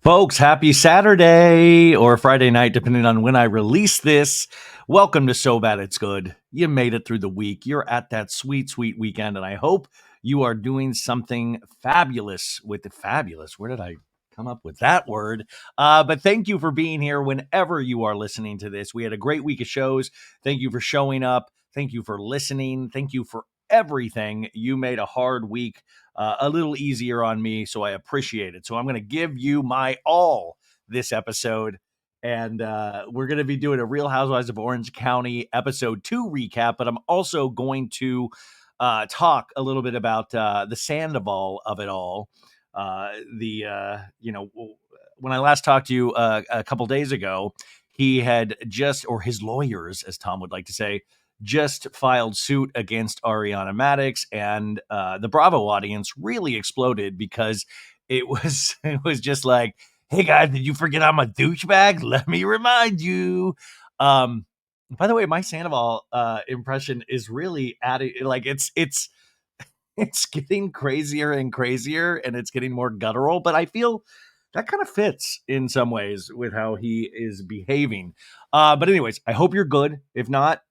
Folks, happy Saturday or Friday night, depending on when I release this. Welcome to So Bad It's Good. You made it through the week. You're at that sweet, sweet weekend, and I hope you are doing something fabulous with it. Fabulous. Where did I come up with that word? But thank you for being here whenever you are listening to this. We had a great week of shows. Thank you for showing up. Thank you for listening. Thank you for everything. You made a hard week a little easier on me, so I appreciate it. So I'm going to give you my all this episode, and we're going to be doing a Real Housewives of Orange County episode 2 recap, but I'm also going to talk a little bit about the Sandoval of it all. When I last talked to you a couple days ago, he had just, or his lawyers, as Tom would like to say, just filed suit against Ariana Madix, and the Bravo audience really exploded because it was just like, hey guys, did you forget I'm a douchebag? Let me remind you. By the way, my Sandoval impression is really adding, like it's getting crazier and crazier, and it's getting more guttural, but I feel that kind of fits in some ways with how he is behaving. But anyways, I hope you're good. If not,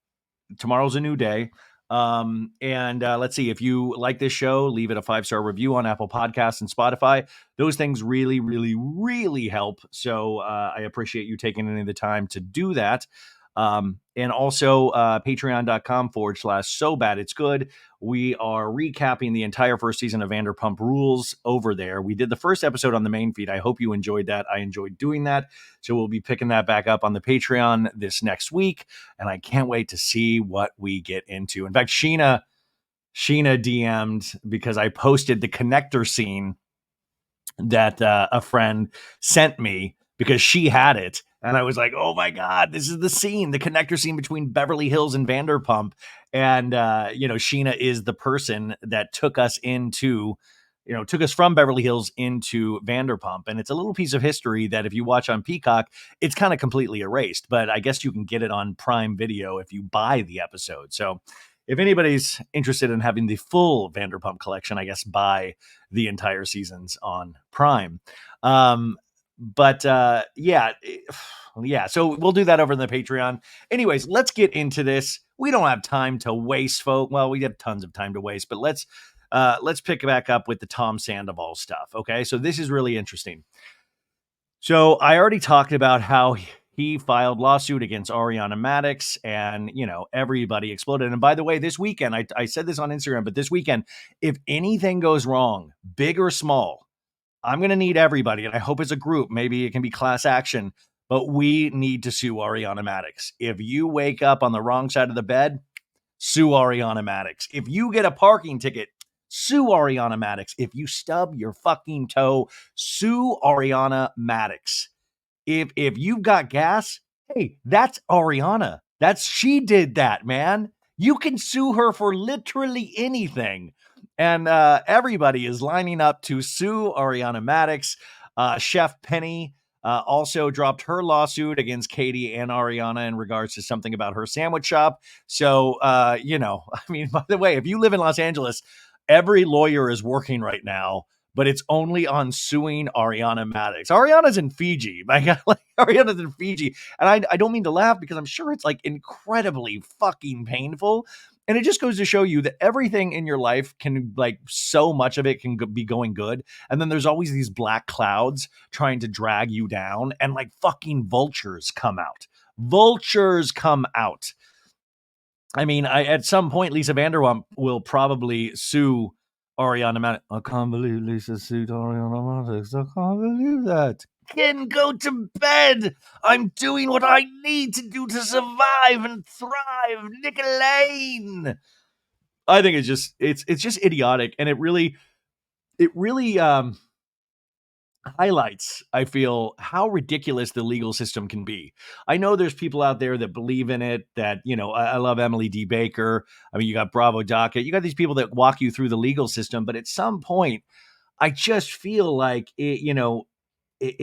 tomorrow's a new day. And let's see, if you like this show, leave it a 5-star review on Apple Podcasts and Spotify. Those things really, really, really help. So I appreciate you taking any of the time to do that. And also patreon.com/so bad it's good. We are recapping the entire first season of Vanderpump Rules over there. We did the first episode on the main feed. I hope you enjoyed that. I enjoyed doing that. So we'll be picking that back up on the Patreon this next week. And I can't wait to see what we get into. In fact, Sheena DM'd because I posted the connector scene that a friend sent me because she had it. And I was like, oh my God, this is the scene, the connector scene between Beverly Hills and Vanderpump. And, Sheena is the person that took us from Beverly Hills into Vanderpump. And it's a little piece of history that if you watch on Peacock, it's kind of completely erased. But I guess you can get it on Prime Video if you buy the episode. So if anybody's interested in having the full Vanderpump collection, I guess buy the entire seasons on Prime. So we'll do that over in the Patreon. Anyways, let's get into this. We don't have time to waste, folks. Well, we have tons of time to waste, but let's pick back up with the Tom Sandoval stuff. Okay, so this is really interesting. So I already talked about how he filed lawsuit against Ariana Madix, and everybody exploded. And by the way, this weekend, I said this on Instagram, but this weekend, if anything goes wrong, big or small, I'm going to need everybody, and I hope it's a group. Maybe it can be class action, but we need to sue Ariana Madix. If you wake up on the wrong side of the bed, sue Ariana Madix. If you get a parking ticket, sue Ariana Madix. If you stub your fucking toe, sue Ariana Madix. If you've got gas, hey, that's Ariana. She did that, man. You can sue her for literally anything. And everybody is lining up to sue Ariana Madix. Chef Penny also dropped her lawsuit against Katie and Ariana in regards to something about her sandwich shop. So, by the way, if you live in Los Angeles, every lawyer is working right now, but it's only on suing Ariana Madix. Ariana's in Fiji. My God, Ariana's in Fiji. And I don't mean to laugh because I'm sure it's incredibly fucking painful. And it just goes to show you that everything in your life can, so much of it can be going good. And then there's always these black clouds trying to drag you down, and fucking vultures come out. Vultures come out. I mean, at some point, Lisa Vanderpump will probably sue Ariana Madix. I can't believe Lisa sued Ariana Madix. I can't believe that. Can go to bed. I'm doing what I need to do to survive and thrive. Nicolene. I think it's just idiotic, and it really highlights, I feel, how ridiculous the legal system can be. I know there's people out there that believe in it, that, I love Emily D. Baker. I mean, you got Bravo Docket. You got these people that walk you through the legal system. But at some point, I just feel like it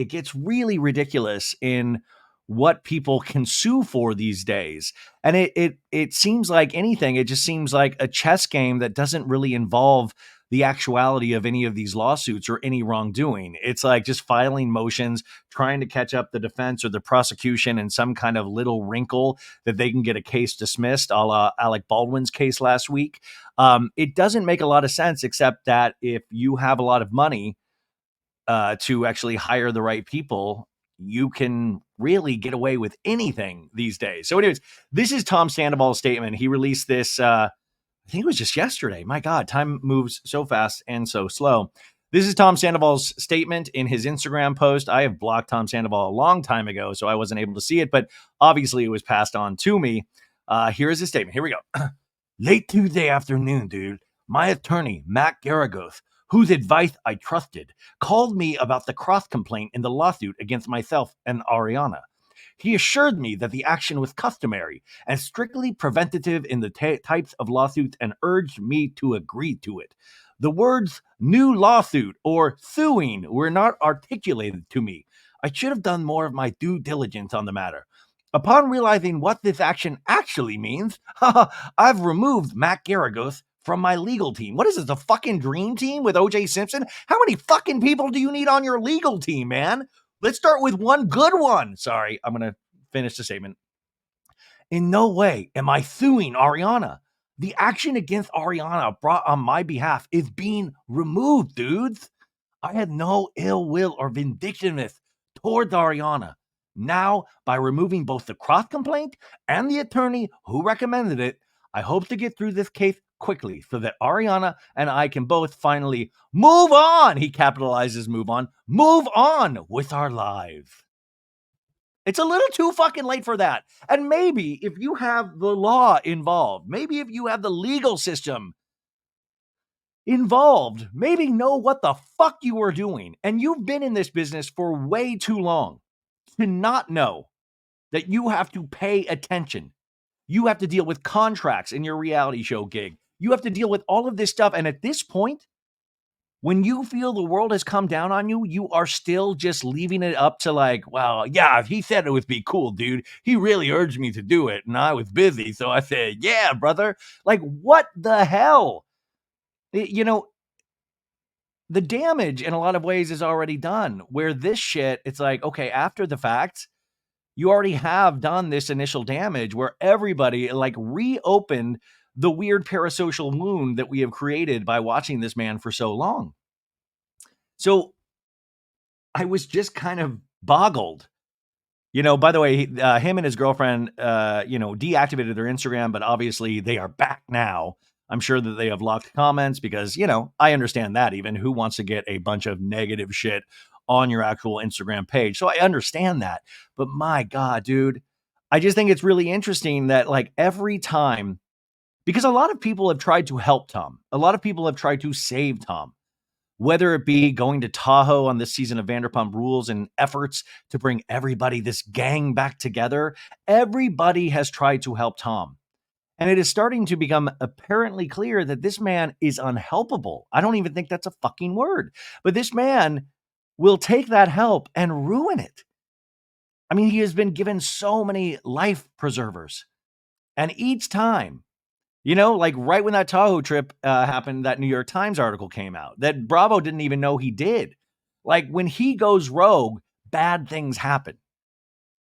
gets really ridiculous in what people can sue for these days. And it seems like anything. It just seems like a chess game that doesn't really involve the actuality of any of these lawsuits or any wrongdoing. It's like just filing motions, trying to catch up the defense or the prosecution in some kind of little wrinkle that they can get a case dismissed, a la Alec Baldwin's case last week. It doesn't make a lot of sense, except that if you have a lot of money to actually hire the right people, you can really get away with anything these days. So, anyways, this is Tom Sandoval's statement. He released this, I think it was just yesterday. My God, time moves so fast and so slow. This is Tom Sandoval's statement in his Instagram post. I have blocked Tom Sandoval a long time ago, so I wasn't able to see it, but obviously it was passed on to me. Here is his statement. Here we go. Late Tuesday afternoon, dude, my attorney, Matt Garagoth, whose advice I trusted, called me about the cross complaint in the lawsuit against myself and Ariana. He assured me that the action was customary and strictly preventative in the types of lawsuits and urged me to agree to it. The words new lawsuit or suing were not articulated to me. I should have done more of my due diligence on the matter. Upon realizing what this action actually means, I've removed Matt Garagos from my legal team. What is this, a fucking dream team with OJ Simpson? How many fucking people do you need on your legal team, man? Let's start with one good one. Sorry, I'm going to finish the statement. In no way am I suing Ariana. The action against Ariana brought on my behalf is being removed, dudes. I had no ill will or vindictiveness towards Ariana. Now, by removing both the cross complaint and the attorney who recommended it, I hope to get through this case quickly so that Ariana and I can both finally move on. He capitalizes move on with our lives. It's a little too fucking late for that. And maybe if you have the law involved, maybe if you have the legal system involved, maybe know what the fuck you were doing. And you've been in this business for way too long to not know that you have to pay attention. You have to deal with contracts in your reality show gig. You have to deal with all of this stuff. And at this point, when you feel the world has come down on you, you are still just leaving it up to like, well, yeah, he said it would be cool, dude. He really urged me to do it. And I was busy. So I said, yeah, brother. Like, what the hell? You know, the damage in a lot of ways is already done. Where this shit, it's like, okay, after the fact, you already have done this initial damage where everybody like reopened the weird parasocial wound that we have created by watching this man for so long. So I was just kind of boggled. By the way, him and his girlfriend, deactivated their Instagram, but obviously they are back now. I'm sure that they have locked comments because, I understand that even. Who wants to get a bunch of negative shit on your actual Instagram page? So I understand that. But my God, dude, I just think it's really interesting that like every time, because a lot of people have tried to help Tom, a lot of people have tried to save Tom. Whether it be going to Tahoe on this season of Vanderpump Rules and efforts to bring everybody, this gang back together, everybody has tried to help Tom. And it is starting to become apparently clear that this man is unhelpable. I don't even think that's a fucking word. But this man will take that help and ruin it. I mean, he has been given so many life preservers. And each time, like right when that Tahoe trip happened, that New York Times article came out that Bravo didn't even know he did. Like when he goes rogue, bad things happen.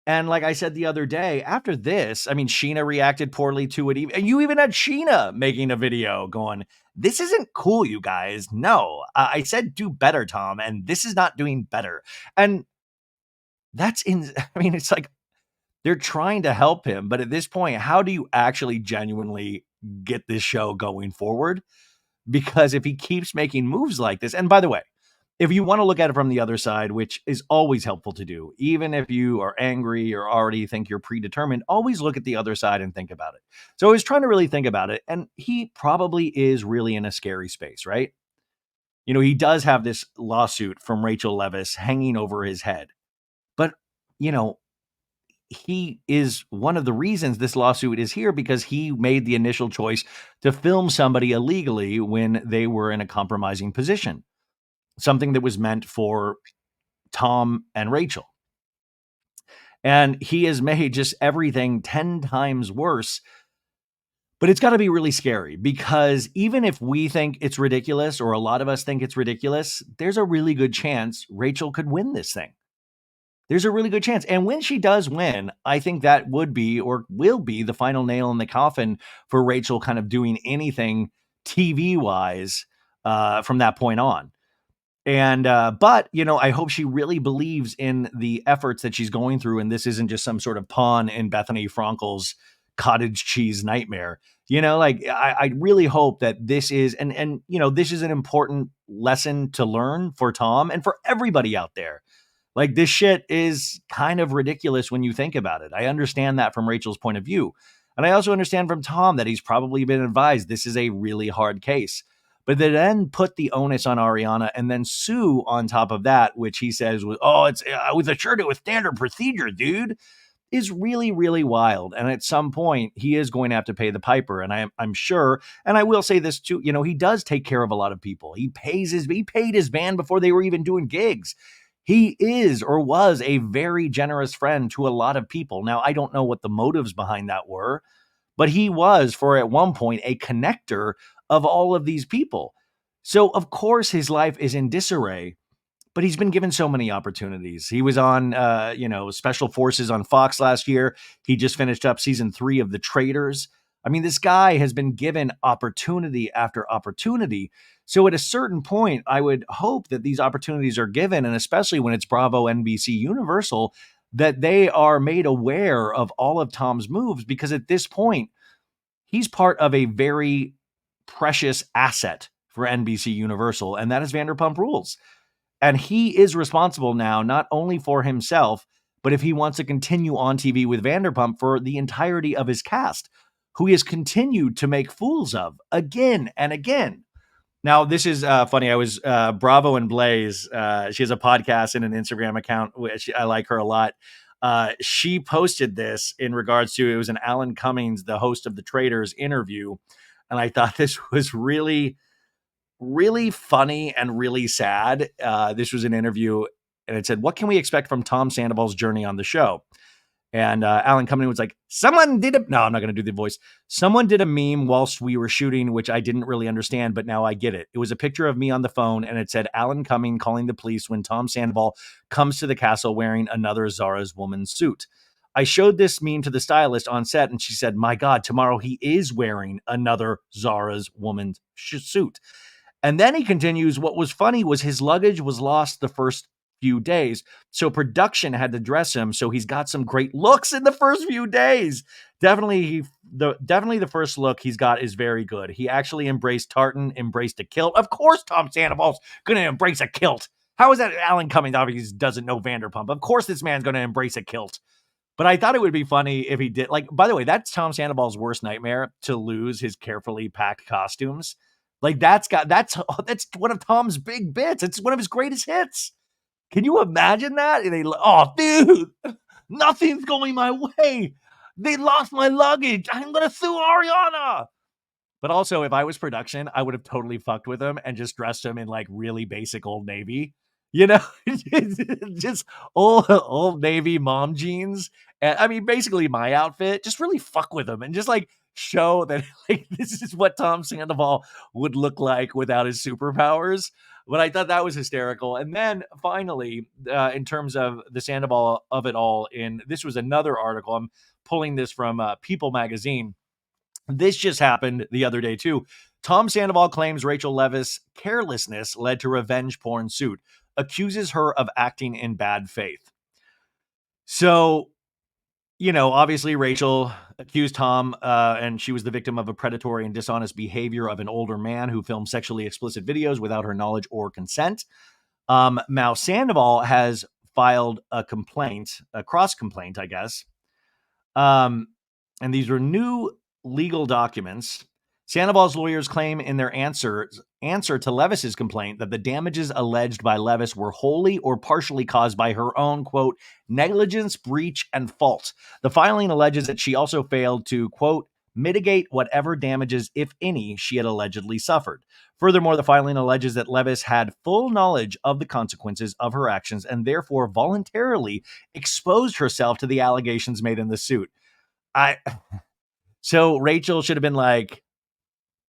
And like I said the other day, after this, I mean, Sheena reacted poorly to it. And you even had Sheena making a video going, this isn't cool, you guys. No, I said do better, Tom. And this is not doing better. And it's like, they're trying to help him, but at this point, how do you actually genuinely get this show going forward? Because if he keeps making moves like this, and by the way, if you want to look at it from the other side, which is always helpful to do, even if you are angry or already think you're predetermined, always look at the other side and think about it. So I was trying to really think about it, and he probably is really in a scary space, right? He does have this lawsuit from Rachel Leviss hanging over his head, but, he is one of the reasons this lawsuit is here because he made the initial choice to film somebody illegally when they were in a compromising position, something that was meant for Tom and Rachel. And he has made just everything 10 times worse But it's got to be really scary because even if we think it's ridiculous, or a lot of us think it's ridiculous, there's a really good chance Rachel could win this thing. There's a really good chance. And when she does win, I think that would be or will be the final nail in the coffin for Rachel kind of doing anything TV wise from that point on. And, but, I hope she really believes in the efforts that she's going through. And this isn't just some sort of pawn in Bethany Frankel's cottage cheese nightmare. I really hope that this is, this is an important lesson to learn for Tom and for everybody out there. Like, this shit is kind of ridiculous when you think about it. I understand that from Rachel's point of view. And I also understand from Tom that he's probably been advised this is a really hard case. But they then put the onus on Ariana and then sue on top of that, which he says was, it's with a shirt with standard procedure, dude, is really, really wild. And at some point, he is going to have to pay the piper. And I'm sure, and I will say this too, he does take care of a lot of people. He paid his band before they were even doing gigs. He is or was a very generous friend to a lot of people. Now, I don't know what the motives behind that were, but he was, for at one point, a connector of all of these people. So, of course, his life is in disarray, but he's been given so many opportunities. He was on, Special Forces on Fox last year. He just finished up season 3 of The Traitors. I mean, this guy has been given opportunity after opportunity. So at a certain point, I would hope that these opportunities are given, and especially when it's Bravo, NBC, Universal, that they are made aware of all of Tom's moves, because at this point, he's part of a very precious asset for NBC Universal, and that is Vanderpump Rules. And he is responsible now, not only for himself, but if he wants to continue on TV with Vanderpump, for the entirety of his cast, who he has continued to make fools of again and again. Now, this is funny. I was Bravo and Blaze. She has a podcast and an Instagram account, which I like her a lot. She posted this in regards to, it was an Allan Cummings, the host of The Traitors, interview. And I thought this was really, really funny and really sad. This was an interview, and it said, "What can we expect from Tom Sandoval's journey on the show?" And Allan Cumming was like, no, I'm not going to do the voice. Someone did a meme whilst we were shooting, which I didn't really understand, but now I get it. It was a picture of me on the phone, and it said Allan Cumming calling the police when Tom Sandoval comes to the castle wearing another Zara's woman suit. I showed this meme to the stylist on set, and she said, "My God, tomorrow he is wearing another Zara's woman suit." And then he continues, "What was funny was his luggage was lost the first few days. So production had to dress him. So he's got some great looks in the first few days." Definitely the first look he's got is very good. He actually embraced tartan, embraced a kilt. Of course, Tom Sandoval's going to embrace a kilt. How is that Allan Cumming obviously doesn't know Vanderpump? Of course this man's going to embrace a kilt. But I thought it would be funny if he did. Like, by the way, that's Tom Sandoval's worst nightmare, to lose his carefully packed costumes. Like, that's one of Tom's big bits. It's one of his greatest hits. Can you imagine that? And dude, nothing's going my way. They lost my luggage. I'm going to sue Ariana. But also, if I was production, I would have totally fucked with him and just dressed him in like really basic Old Navy, just old Navy mom jeans. And I mean, basically my outfit, just really fuck with him and just like show that like this is what Tom Sandoval would look like without his superpowers. But I thought that was hysterical. And then finally, in terms of the Sandoval of it all, this was another article. I'm pulling this from People magazine. This just happened the other day, too. Tom Sandoval claims Rachel Leviss' carelessness led to revenge porn suit, accuses her of acting in bad faith. So, obviously Rachel accused Tom, and she was the victim of a predatory and dishonest behavior of an older man who filmed sexually explicit videos without her knowledge or consent. Now, Sandoval has filed a cross complaint, I guess. And these were new legal documents. Sandoval's lawyers claim in their answer to Leviss's complaint that the damages alleged by Leviss were wholly or partially caused by her own, quote, negligence, breach, and fault. The filing alleges that she also failed to, quote, mitigate whatever damages, if any, she had allegedly suffered. Furthermore, the filing alleges that Leviss had full knowledge of the consequences of her actions and therefore voluntarily exposed herself to the allegations made in the suit. So Rachel should have been like,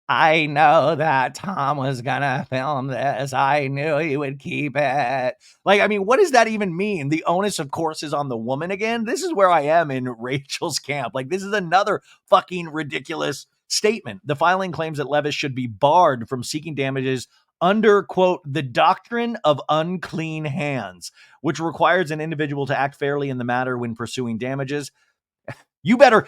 I know that Tom was gonna film this. I knew he would keep it. Like, I mean, what does that even mean? The onus, of course, is on the woman again. This is where I am in Rachel's camp. Like, this is another fucking ridiculous statement. The filing claims that Levis should be barred from seeking damages under, quote, the doctrine of unclean hands, which requires an individual to act fairly in the matter when pursuing damages. You better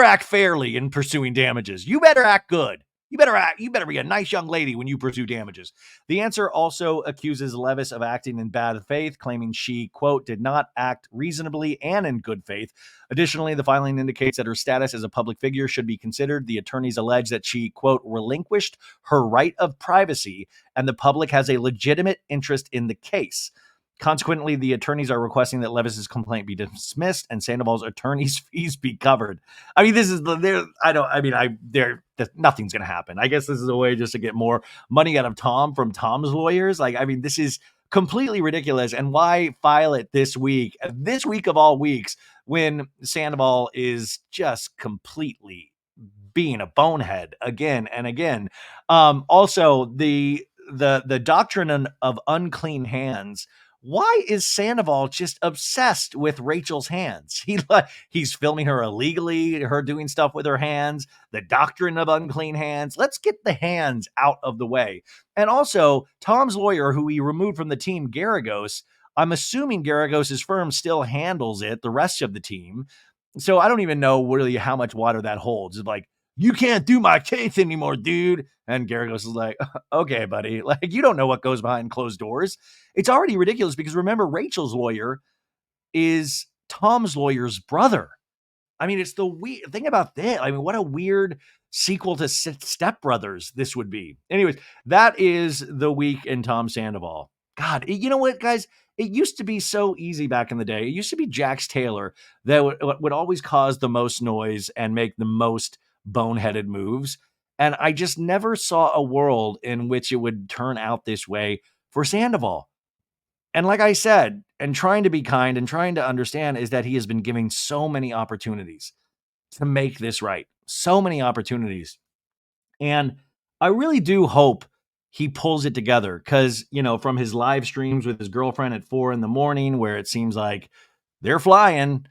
act fairly in pursuing damages. You better act good. You better be a nice young lady when you pursue damages. The answer also accuses Levis of acting in bad faith, claiming she, quote, did not act reasonably and in good faith. Additionally, the filing indicates that her status as a public figure should be considered. The attorneys allege that she, quote, relinquished her right of privacy, and the public has a legitimate interest in the case. Consequently, the attorneys are requesting that Levis's complaint be dismissed and Sandoval's attorney's fees be covered. I mean, this is nothing's going to happen. I guess this is a way just to get more money out of Tom from Tom's lawyers. Like, I mean, this is completely ridiculous. And why file it this week of all weeks, when Sandoval is just completely being a bonehead again and again. Also, the doctrine of unclean hands. Why is Sandoval just obsessed with Rachel's hands? He's filming her illegally, her doing stuff with her hands, the doctrine of unclean hands. Let's get the hands out of the way. And also, Tom's lawyer, who he removed from the team, Garagos, I'm assuming Garagos' firm still handles it, the rest of the team. So I don't even know really how much water that holds. It's like, you can't do my case anymore, dude. And Garagos is like, okay, buddy. Like, you don't know what goes behind closed doors. It's already ridiculous because remember, Rachel's lawyer is Tom's lawyer's brother. I mean, it's the weird thing about that. I mean, what a weird sequel to Step Brothers this would be. Anyways, that is the week in Tom Sandoval. God, you know what, guys? It used to be so easy back in the day. It used to be Jax Taylor that would always cause the most noise and make the most boneheaded moves. And I just never saw a world in which it would turn out this way for Sandoval. And like I said, and trying to be kind and trying to understand, is that he has been giving so many opportunities to make this right. So many opportunities. And I really do hope he pulls it together because, from his live streams with his girlfriend at 4 a.m, where it seems like they're flying,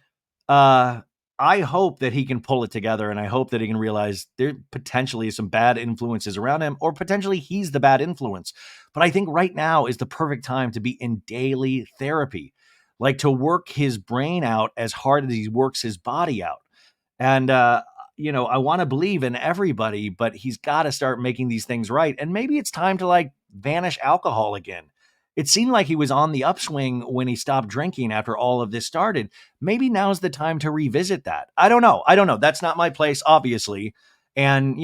I hope that he can pull it together, and I hope that he can realize there potentially is some bad influences around him, or potentially he's the bad influence. But I think right now is the perfect time to be in daily therapy, like to work his brain out as hard as he works his body out. And, I want to believe in everybody, but he's got to start making these things right. And maybe it's time to like vanish alcohol again. It seemed like he was on the upswing when he stopped drinking after all of this started. Maybe now's the time to revisit that. I don't know. That's not my place, obviously. And,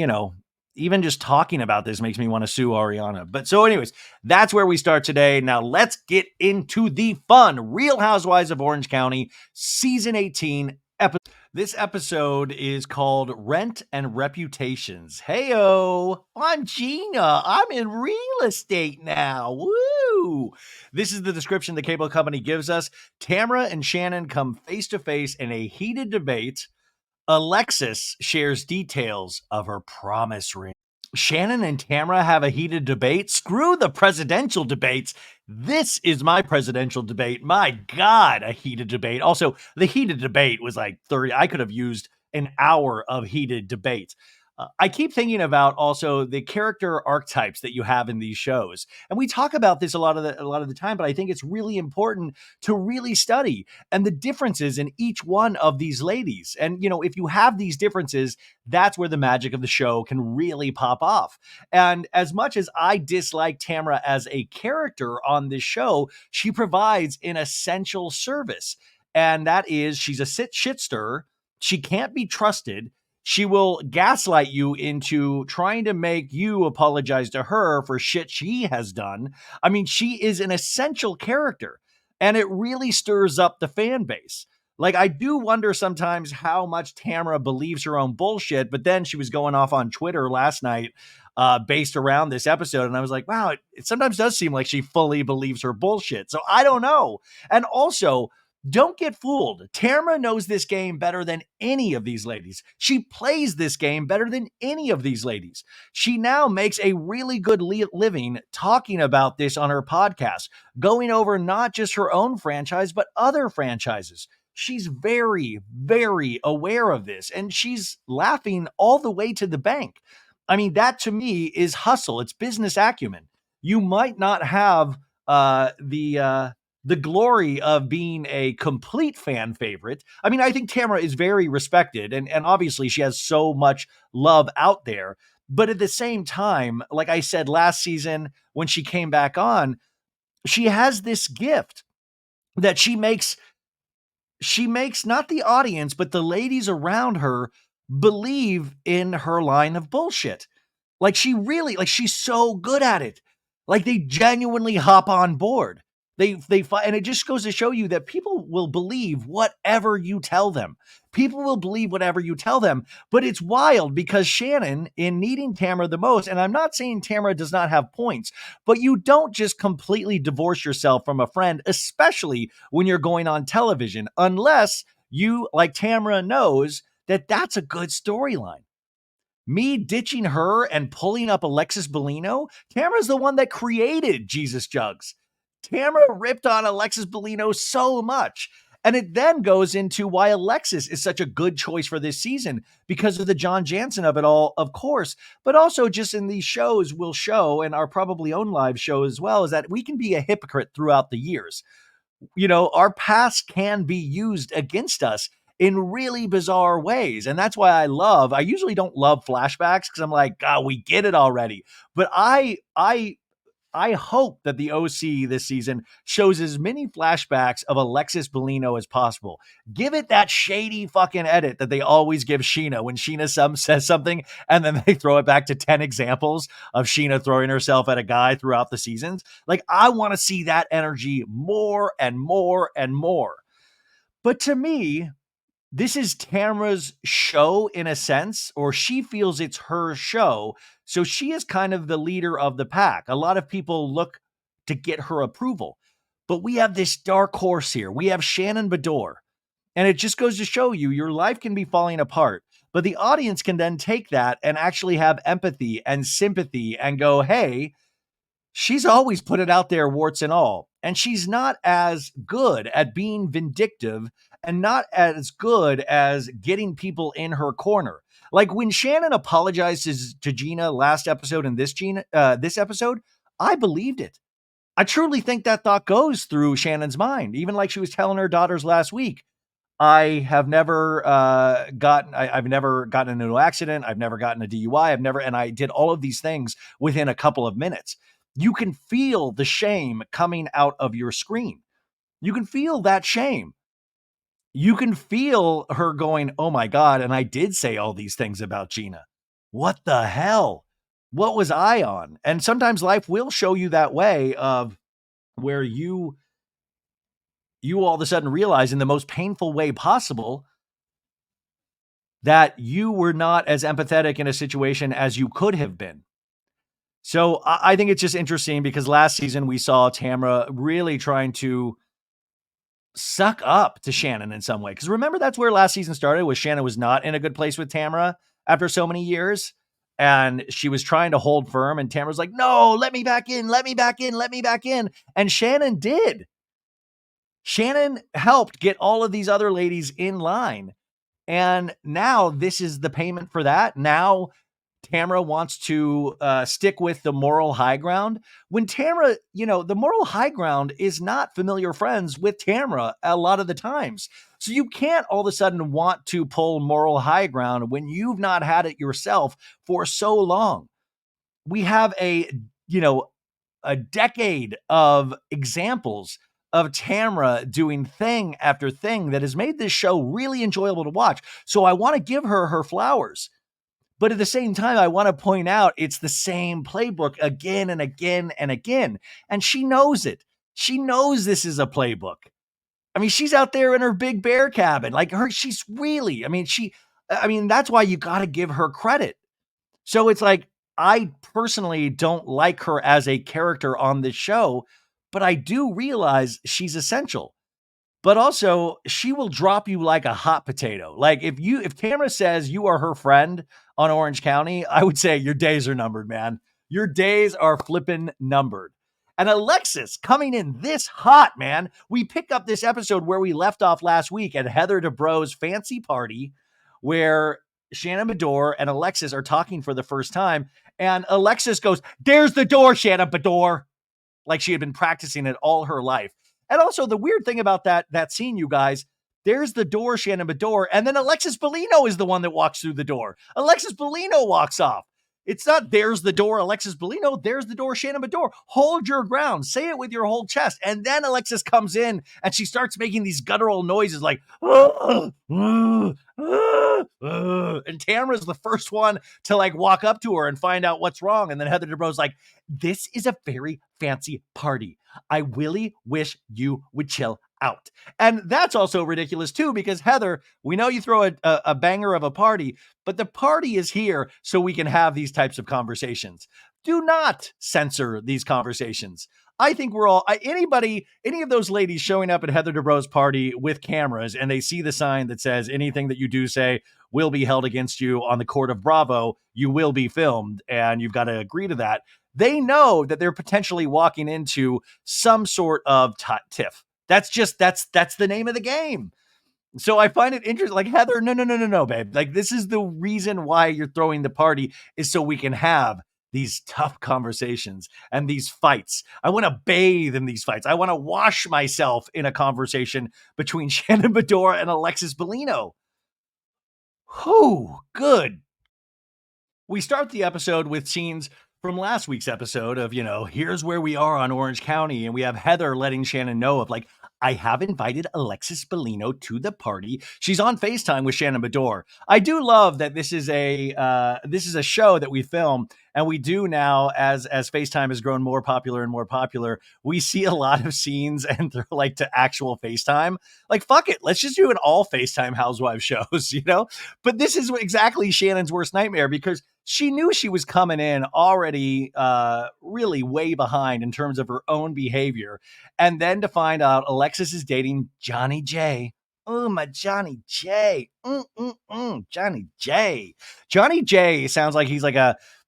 even just talking about this makes me want to sue Ariana. But so anyways, that's where we start today. Now let's get into the fun. Real Housewives of Orange County, season 18, episode. This episode is called Rent and Reputations. Heyo, I'm Gina. I'm in real estate now. Woo! This is the description the cable company gives us. Tamara and Shannon come face to face in a heated debate. Alexis shares details of her promise ring. Shannon and Tamara have a heated debate. Screw the presidential debates. This is my presidential debate. My God, a heated debate. Also, the heated debate was like 30. I could have used an hour of heated debate. I keep thinking about also the character archetypes that you have in these shows. And we talk about this a lot of the time, but I think it's really important to really study and the differences in each one of these ladies. And, if you have these differences, that's where the magic of the show can really pop off. And as much as I dislike Tamara as a character on this show, she provides an essential service. And that is, she's a shit stirrer. She can't be trusted. She will gaslight you into trying to make you apologize to her for shit she has done. I mean, she is an essential character, and it really stirs up the fan base. Like, I do wonder sometimes how much Tamara believes her own bullshit, but then she was going off on Twitter last night based around this episode, and I was like, wow, it sometimes does seem like she fully believes her bullshit. So I don't know. And also, Don't get fooled. Tamara knows this game better than any of these ladies. She plays this game better than any of these ladies. She now makes a really good living talking about this on her podcast, going over not just her own franchise, but other franchises. She's very, very aware of this, and she's laughing all the way to the bank. I mean, that to me is hustle. It's business acumen. You might not have the glory of being a complete fan favorite. I mean, I think Tamara is very respected, and obviously she has so much love out there. But at the same time, like I said last season when she came back on, she has this gift that she makes not the audience, but the ladies around her believe in her line of bullshit. Like she's so good at it. Like they genuinely hop on board. And it just goes to show you that people will believe whatever you tell them. People will believe whatever you tell them. But it's wild because Shannon, in needing Tamara the most, and I'm not saying Tamara does not have points, but you don't just completely divorce yourself from a friend, especially when you're going on television, unless you, like Tamara, knows that that's a good storyline. Me ditching her and pulling up Alexis Bellino, Tamara's the one that created Jesus Jugs. Tamara ripped on Alexis Bellino so much. And it then goes into why Alexis is such a good choice for this season because of the John Jansen of it all, of course, but also just in these shows we'll show, and our probably own live show as well, is that we can be a hypocrite throughout the years. Our past can be used against us in really bizarre ways. And that's why I usually don't love flashbacks because I'm like, God, we get it already. But I hope that the OC this season shows as many flashbacks of Alexis Bellino as possible. Give it that shady fucking edit that they always give Sheena when Sheena says something and then they throw it back to 10 examples of Sheena throwing herself at a guy throughout the seasons. Like, I want to see that energy more and more and more. But to me, this is Tamara's show in a sense, or she feels it's her show. So she is kind of the leader of the pack. A lot of people look to get her approval. But we have this dark horse here. We have Shannon Bedore. And it just goes to show you your life can be falling apart. But the audience can then take that and actually have empathy and sympathy and go, hey, she's always put it out there, warts and all. And she's not as good at being vindictive and not as good as getting people in her corner. Like when Shannon apologizes to Gina last episode and this episode, I believed it. I truly think that thought goes through Shannon's mind, even like she was telling her daughters last week. I've never gotten into an accident. I've never gotten a DUI. And I did all of these things within a couple of minutes. You can feel the shame coming out of your screen. You can feel that shame. You can feel her going, oh my God. And I did say all these things about Gina. What the hell? What was I on? And sometimes life will show you that way of where you all of a sudden realize in the most painful way possible that you were not as empathetic in a situation as you could have been. So I think it's just interesting because last season we saw Tamara really trying to suck up to Shannon in some way. Because remember, that's where last season started, was Shannon was not in a good place with Tamara after so many years. And she was trying to hold firm. And Tamara's like, no, let me back in, let me back in, let me back in. And Shannon did. Shannon helped get all of these other ladies in line. And now this is the payment for that. Now Tamara wants to stick with the moral high ground. When Tamara, the moral high ground is not familiar friends with Tamara a lot of the times. So you can't all of a sudden want to pull moral high ground when you've not had it yourself for so long. We have a decade of examples of Tamara doing thing after thing that has made this show really enjoyable to watch. So I want to give her flowers. But at the same time, I want to point out it's the same playbook again and again and again. And she knows it. She knows this is a playbook. I mean, she's out there in her big bear cabin. She's really, that's why you got to give her credit. So it's like, I personally don't like her as a character on this show, but I do realize she's essential. but also she will drop you like a hot potato. Like if Tamara says you are her friend on Orange County, I would say your days are numbered, man. Your days are flipping numbered. And Alexis coming in this hot, man. We pick up this episode where we left off last week at Heather Dubrow's fancy party, where Shannon Bedore and Alexis are talking for the first time. And Alexis goes, "There's the door, Shannon Bedore." Like she had been practicing it all her life. And also the weird thing about that scene, you guys, there's the door, Shannon Bedore, and then Alexis Bellino is the one that walks through the door. Alexis Bellino walks off. It's not there's the door, Alexis Bellino, there's the door, Shannon Bedore. Hold your ground. Say it with your whole chest. And then Alexis comes in and she starts making these guttural noises like, and Tamara's the first one to like walk up to her and find out what's wrong. And then Heather Dubrow's like, "This is a very fancy party. I really wish you would chill out." And that's also ridiculous too, because Heather, we know you throw a banger of a party, but the party is here so we can have these types of conversations. Do not censor these conversations. I think we're all, any of those ladies showing up at Heather Dubrow's party with cameras and they see the sign that says anything that you do say will be held against you on the court of Bravo, you will be filmed, and you've got to agree to that. They know that they're potentially walking into some sort of tiff. That's the name of the game. So I find it interesting. Like, Heather, no, babe. Like, this is the reason why you're throwing the party, is so we can have these tough conversations and these fights. I want to bathe in these fights. I want to wash myself in a conversation between Shannon Bedore and Alexis Bellino. Whew, good. We start the episode with scenes from last week's episode of, here's where we are on Orange County. And we have Heather letting Shannon know of like, "I have invited Alexis Bellino to the party." She's on FaceTime with Shannon Bedore. I do love that this is a show that we film, and we do now, as FaceTime has grown more popular and more popular, we see a lot of scenes and they're like to actual FaceTime. Like, fuck it, let's just do an all FaceTime Housewives shows, But this is exactly Shannon's worst nightmare, because she knew she was coming in already really way behind in terms of her own behavior. And then to find out Alexis is dating Johnny J. Oh, my Johnny J. Johnny J. Johnny J sounds like he's like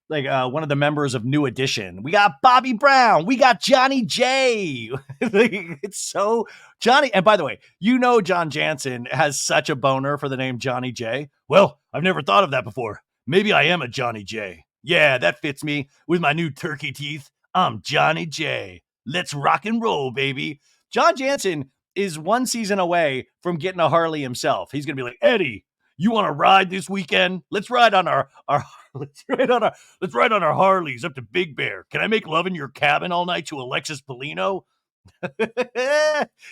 one of the members of New Edition. We got Bobby Brown. We got Johnny J. It's so Johnny. And by the way, John Jansen has such a boner for the name Johnny J. Well, I've never thought of that before. Maybe I am a Johnny J. Yeah, that fits me with my new turkey teeth. I'm Johnny J. Let's rock and roll, baby. John Jansen is one season away from getting a Harley himself. He's going to be like, "Eddie, you want to ride this weekend? Let's ride on our let's ride on our Harleys up to Big Bear. Can I make love in your cabin all night to Alexis Bellino?"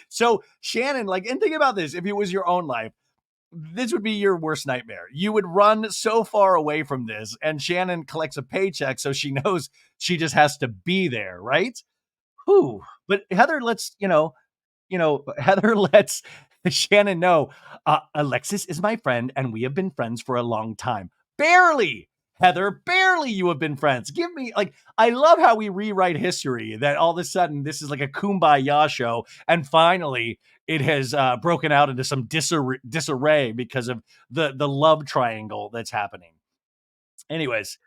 So Shannon, and think about this. If it was your own life, this would be your worst nightmare. You would run so far away from this, and Shannon collects a paycheck, so she knows she just has to be there, right? Whew. But Heather Heather lets Shannon know, "Alexis is my friend, and we have been friends for a long time." Barely, Heather, barely you have been friends. Give me, I love how we rewrite history, that all of a sudden this is like a kumbaya show, and finally it has broken out into some disarray because of the love triangle that's happening. Anyways,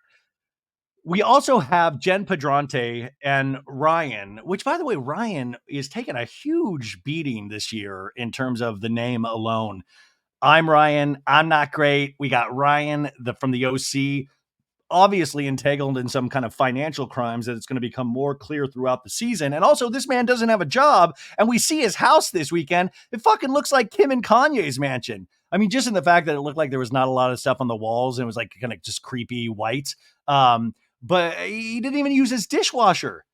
we also have Jen Pedranti and Ryan, which, by the way, Ryan is taking a huge beating this year in terms of the name alone. I'm Ryan. I'm not great. We got Ryan from the OC, obviously entangled in some kind of financial crimes that it's going to become more clear throughout the season. And also, this man doesn't have a job, and we see his house this weekend. It fucking looks like Kim and Kanye's mansion. I mean, just in the fact that it looked like there was not a lot of stuff on the walls and it was like kind of just creepy white. But he didn't even use his dishwasher.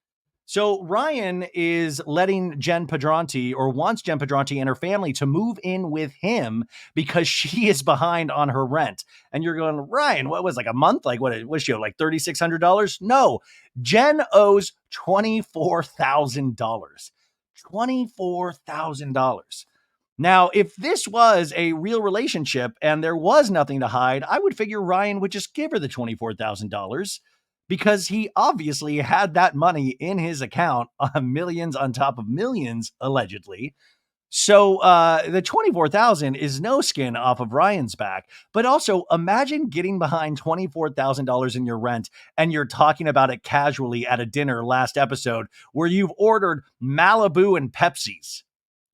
So Ryan is letting Jen Pedranti, or wants Jen Pedranti and her family to move in with him because she is behind on her rent. And you're going, "Ryan, what was like a month? Like what was she owe? Like $3,600? No, Jen owes $24,000. $24,000. Now, if this was a real relationship and there was nothing to hide, I would figure Ryan would just give her the $24,000, because he obviously had that money in his account, millions on top of millions, allegedly. So the 24,000 is no skin off of Ryan's back, but also imagine getting behind $24,000 in your rent and you're talking about it casually at a dinner last episode where you've ordered Malibu and Pepsis.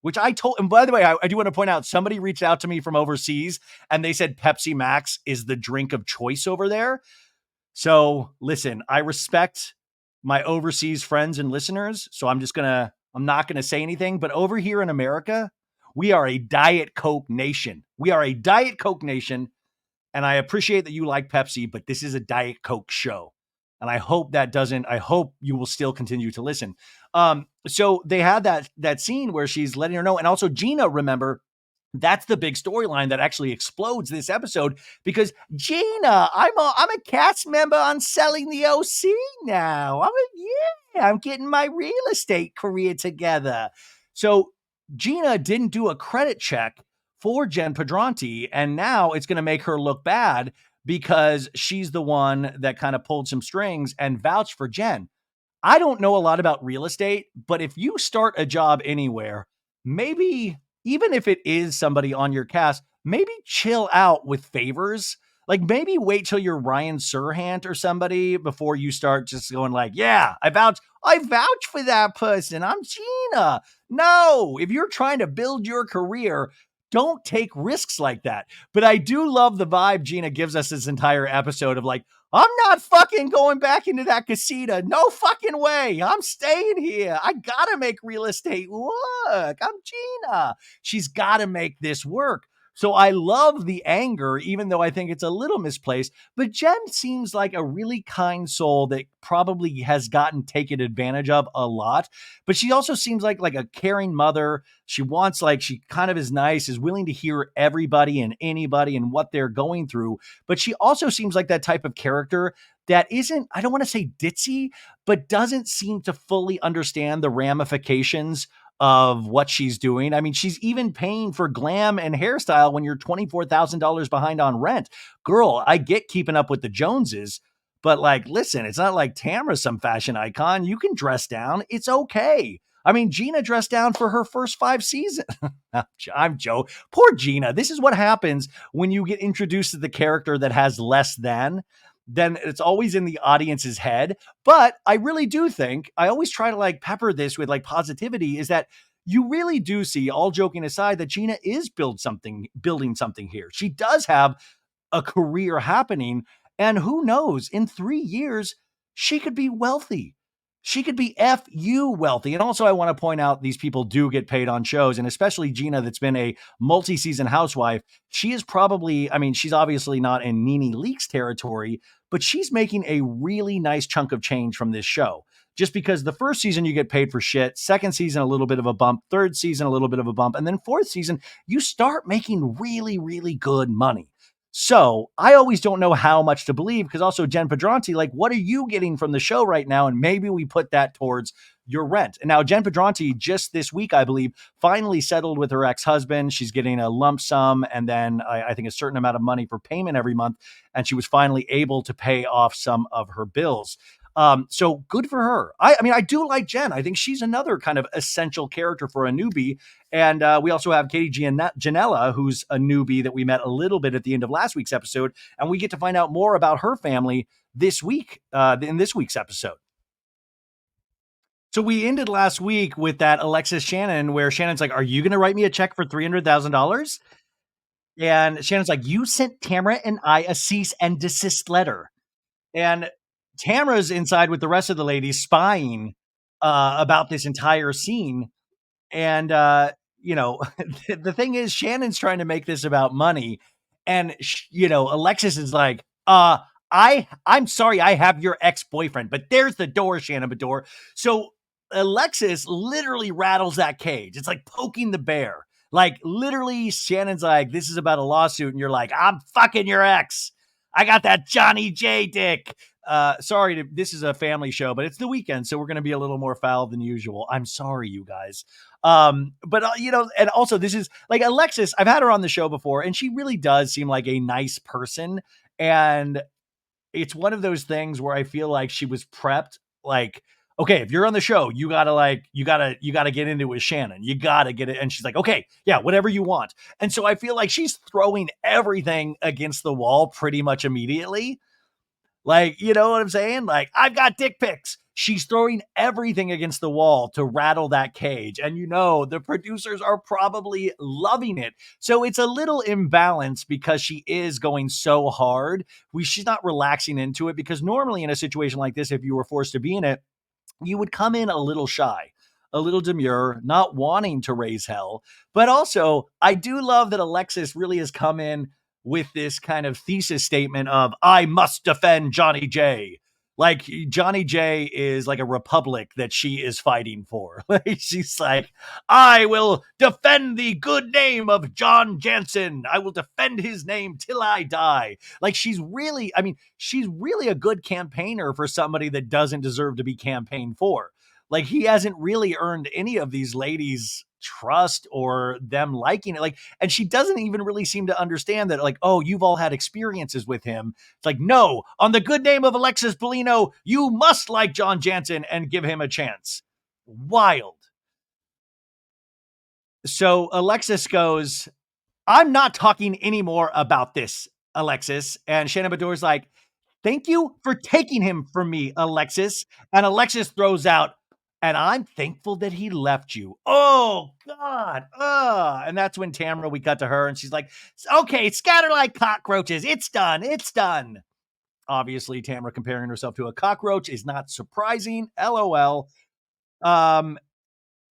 Which I told, and by the way, I do want to point out somebody reached out to me from overseas and they said Pepsi Max is the drink of choice over there. So listen, I respect my overseas friends and listeners. So I'm not gonna say anything, but over here in America, we are a Diet Coke nation. We are a Diet Coke nation. And I appreciate that you like Pepsi, but this is a Diet Coke show. And I hope you will still continue to listen. So they had that scene where she's letting her know. And also Gina, remember, that's the big storyline that actually explodes this episode because Gina, I'm a cast member on Selling the OC now. I'm getting my real estate career together. So Gina didn't do a credit check for Jen Pedranti, and now it's going to make her look bad because she's the one that kind of pulled some strings and vouched for Jen. I don't know a lot about real estate, but if you start a job anywhere, maybe even if it is somebody on your cast, maybe chill out with favors. Like maybe wait till you're Ryan Serhant or somebody before you start just going like, yeah, I vouch for that person. I'm Gina. No, if you're trying to build your career, don't take risks like that. But I do love the vibe Gina gives us this entire episode of like, I'm not fucking going back into that casita. No fucking way. I'm staying here. I gotta make real estate work. I'm Gina. She's gotta make this work. So I love the anger, even though I think it's a little misplaced. But Jen seems like a really kind soul that probably has gotten taken advantage of a lot. But she also seems like a caring mother. She wants she kind of is nice, is willing to hear everybody and anybody and what they're going through. But she also seems like that type of character that isn't, I don't want to say ditzy, but doesn't seem to fully understand the ramifications of what she's doing. I mean, she's even paying for glam and hairstyle when you're $24,000 behind on rent. Girl, I get keeping up with the Joneses, but listen, it's not like Tamara's some fashion icon. You can dress down. It's okay. I mean, Gina dressed down for her first 5 seasons. I'm Joe. Poor Gina. This is what happens when you get introduced to the character that has less than. Then it's always in the audience's head. But I really do think I always try to pepper this with positivity is that you really do see, all joking aside, that Gina is building something here. She does have a career happening. And who knows, in 3 years, she could be wealthy. She could be FU wealthy. And also, I want to point out these people do get paid on shows, and especially Gina, that's been a multi season housewife. She is probably, I mean, she's obviously not in Nene Leakes territory, but she's making a really nice chunk of change from this show. Just because the first season you get paid for shit, second season a little bit of a bump, third season a little bit of a bump, and then fourth season you start making really, really good money. So I always don't know how much to believe because also Jen Pedranti, what are you getting from the show right now? And maybe we put that towards your rent. And now Jen Pedranti just this week, I believe, finally settled with her ex-husband. She's getting a lump sum and then I think a certain amount of money for payment every month. And she was finally able to pay off some of her bills. So good for her. I mean, I do like Jen. I think she's another kind of essential character for a newbie. And we also have Katie Janella, who's a newbie that we met a little bit at the end of last week's episode. And we get to find out more about her family this week in this week's episode. So we ended last week with that Alexis Shannon, where Shannon's like, are you going to write me a check for $300,000? And Shannon's like, you sent Tamara and I a cease and desist letter. And Tamara's inside with the rest of the ladies spying about this entire scene. And, the thing is, Shannon's trying to make this about money. And, Alexis is like, I'm sorry, I have your ex-boyfriend, but there's the door, Shannon Bedore. So Alexis literally rattles that cage. It's like poking the bear. Literally, Shannon's like, this is about a lawsuit. And you're like, I'm fucking your ex. I got that Johnny J dick. This is a family show, but it's the weekend, so we're going to be a little more foul than usual. I'm sorry, you guys. And also this is Alexis, I've had her on the show before, and she really does seem like a nice person. And it's one of those things where I feel like she was prepped okay, if you're on the show, you gotta like, you gotta get into it with Shannon. You gotta get it. And she's like, okay, yeah, whatever you want. And so I feel like she's throwing everything against the wall pretty much immediately. Like, you know what I'm saying? Like, I've got dick pics. She's throwing everything against the wall to rattle that cage. And the producers are probably loving it. So it's a little imbalanced because she is going so hard. She's not relaxing into it because normally in a situation like this, if you were forced to be in it, you would come in a little shy, a little demure, not wanting to raise hell. But also, I do love that Alexis really has come in with this kind of thesis statement of, I must defend Johnny J. Like Johnny J is like a republic that she is fighting for. Like she's like, I will defend the good name of John Jansen. I will defend his name till I die. Like she's really a good campaigner for somebody that doesn't deserve to be campaigned for. Like he hasn't really earned any of these ladies' trust or them liking it. Like, and she doesn't even really seem to understand that, like, oh, you've all had experiences with him. It's like, no, on the good name of Alexis Bellino, you must like John Jansen and give him a chance. Wild. So Alexis goes, I'm not talking anymore about this, Alexis. And Shannon Bedour's like, thank you for taking him from me, Alexis. And Alexis throws out, and I'm thankful that he left you. Oh, God. And that's when Tamara, we cut to her, and she's like, okay, scatter like cockroaches. It's done. It's done. Obviously, Tamara comparing herself to a cockroach is not surprising. LOL. Um,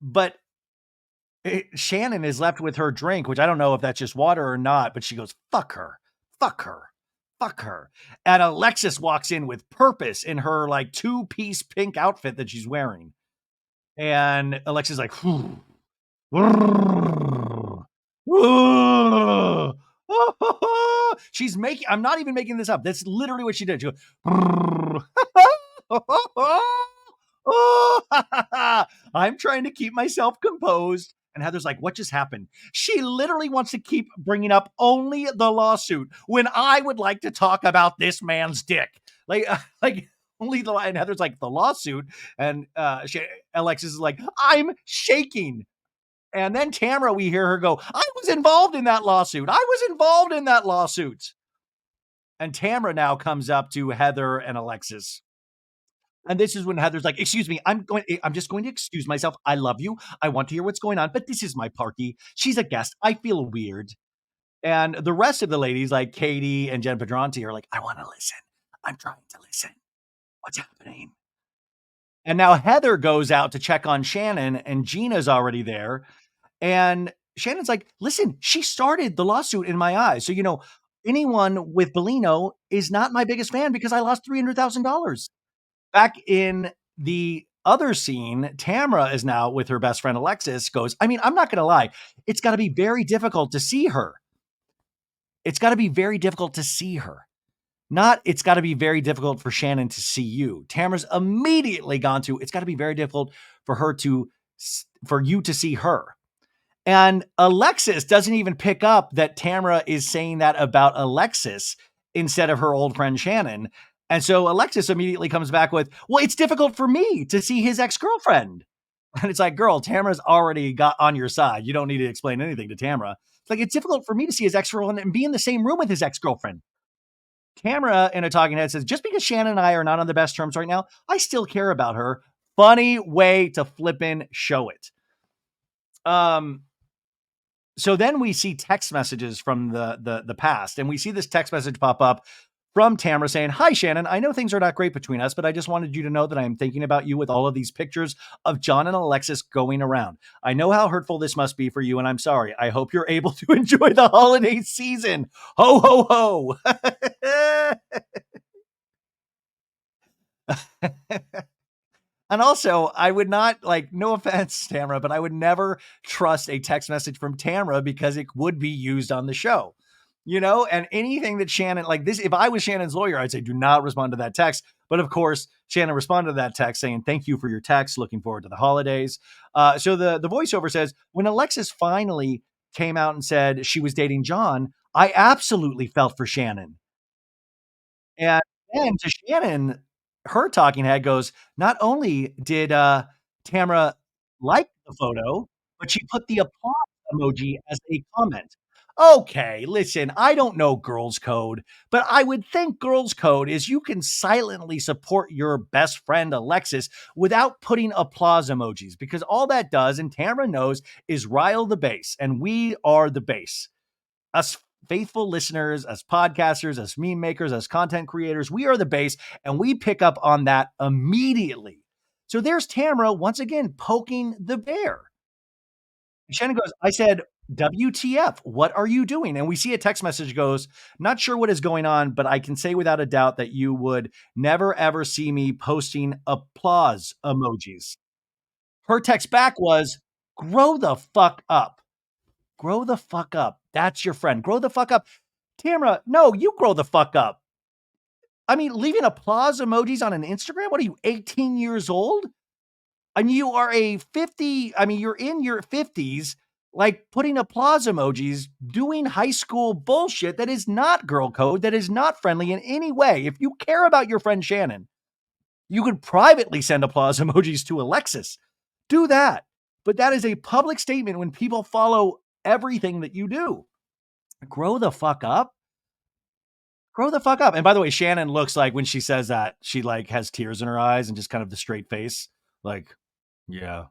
but Shannon is left with her drink, which I don't know if that's just water or not, but she goes, fuck her, fuck her, fuck her. And Alexis walks in with purpose in her like two-piece pink outfit that she's wearing. And Alexis is like, she's making, I'm not even making this up. That's literally what she did. She goes, I'm trying to keep myself composed. And Heather's like, what just happened? She literally wants to keep bringing up only the lawsuit when I would like to talk about this man's dick. Like only the line. Heather's like, the lawsuit. And Alexis is like, I'm shaking. And then Tamara, we hear her go, I was involved in that lawsuit. I was involved in that lawsuit. And Tamara now comes up to Heather and Alexis. And this is when Heather's like, excuse me, I'm just going to excuse myself. I love you. I want to hear what's going on, but this is my party. She's a guest. I feel weird. And the rest of the ladies, like Katie and Jen Pedranti, are like, I want to listen. I'm trying to listen. What's happening? And now Heather goes out to check on Shannon, and Gina's already there. And Shannon's like, listen, she started the lawsuit in my eyes. So, anyone with Bellino is not my biggest fan because I lost $300,000. Back in the other scene, Tamara is now with her best friend Alexis, goes, I mean, I'm not going to lie. It's got to be very difficult to see her. It's got to be very difficult to see her. Not, it's got to be very difficult for Shannon to see you. Tamara's immediately gone to, it's got to be very difficult for you to see her. And Alexis doesn't even pick up that Tamara is saying that about Alexis instead of her old friend Shannon. And so Alexis immediately comes back with, well, it's difficult for me to see his ex-girlfriend. And it's like, girl, Tamara's already got on your side. You don't need to explain anything to Tamara. It's like, it's difficult for me to see his ex-girlfriend and be in the same room with his ex-girlfriend. Tamara in a talking head says, just because Shannon and I are not on the best terms right now, I still care about her. Funny way to flippin' show it. So then we see text messages from the past, and we see this text message pop up from Tamara saying, hi, Shannon, I know things are not great between us, but I just wanted you to know that I am thinking about you with all of these pictures of John and Alexis going around. I know how hurtful this must be for you, and I'm sorry. I hope you're able to enjoy the holiday season. Ho, ho, ho. And also, I would not, like, no offense, Tamara, but I would never trust a text message from Tamara because it would be used on the show, and anything that Shannon, like this, if I was Shannon's lawyer, I'd say, do not respond to that text. But of course, Shannon responded to that text saying, thank you for your text. Looking forward to the holidays. So the voiceover says, when Alexis finally came out and said she was dating John, I absolutely felt for Shannon. And then to Shannon, her talking head goes, not only did Tamara like the photo, but she put the applause emoji as a comment. Okay, listen, I don't know girls' code, but I would think girls' code is you can silently support your best friend Alexis without putting applause emojis because all that does, and Tamara knows, is rile the base, and we are the base. Us faithful listeners, as podcasters, as meme makers, as content creators, we are the base, and we pick up on that immediately. So there's Tamara once again poking the bear. Shannon goes, I said, WTF, what are you doing? And we see a text message goes, not sure what is going on, but I can say without a doubt that you would never ever see me posting applause emojis. Her text back was, grow the fuck up. Grow the fuck up. That's your friend. Grow the fuck up. Tamara, no, you grow the fuck up. I mean, leaving applause emojis on an Instagram? What are you, 18 years old? And you are a 50, I mean, you're in your 50s, like putting applause emojis, doing high school bullshit that is not girl code, that is not friendly in any way. If you care about your friend Shannon, you could privately send applause emojis to Alexis. Do that. But that is a public statement when people follow everything that you do. Grow the fuck up. Grow the fuck up. And by the way, Shannon looks like when she says that, she like has tears in her eyes and just kind of the straight face. Like, yeah.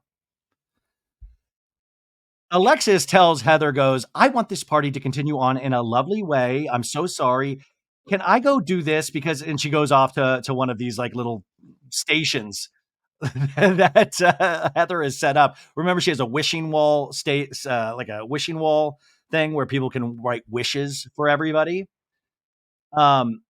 Alexis tells Heather, goes, I want this party to continue on in a lovely way. I'm so sorry. Can I go do this? Because, and she goes off to one of these like little stations that Heather has set up. Remember, she has a wishing wall like a wishing wall thing where people can write wishes for everybody. Um,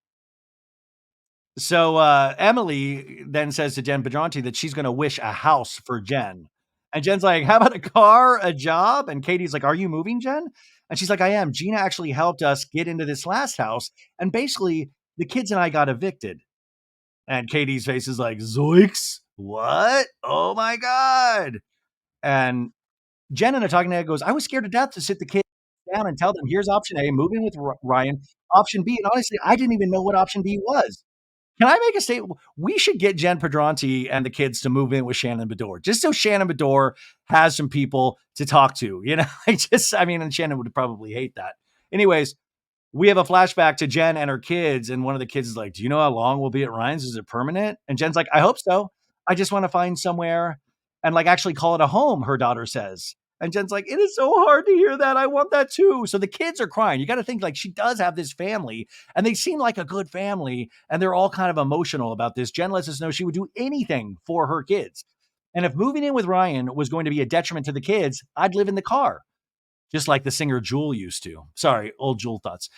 So Emily then says to Jen Pedranti that she's going to wish a house for Jen. And Jen's like, how about a car, a job? And Katie's like, are you moving, Jen? And she's like, I am. Gina actually helped us get into this last house. And basically, the kids and I got evicted. And Katie's face is like, Zoinks, what? Oh my God. And Jen in a talking head goes, I was scared to death to sit the kids down and tell them, here's option A, moving with Ryan. Option B. And honestly, I didn't even know what option B was. Can I make a statement? We should get Jen Pedranti and the kids to move in with Shannon Bedore, just so Shannon Bedore has some people to talk to. You know, I mean, and Shannon would probably hate that. Anyways, we have a flashback to Jen and her kids, and one of the kids is like, do you know how long we'll be at Ryan's? Is it permanent? And Jen's like, I hope so. I just want to find somewhere and like actually call it a home, her daughter says. And Jen's like, it is so hard to hear that. I want that too. So the kids are crying. You got to think like she does have this family and they seem like a good family and they're all kind of emotional about this. Jen lets us know she would do anything for her kids. And if moving in with Ryan was going to be a detriment to the kids, I'd live in the car just like the singer Jewel used to. Sorry, old Jewel thoughts.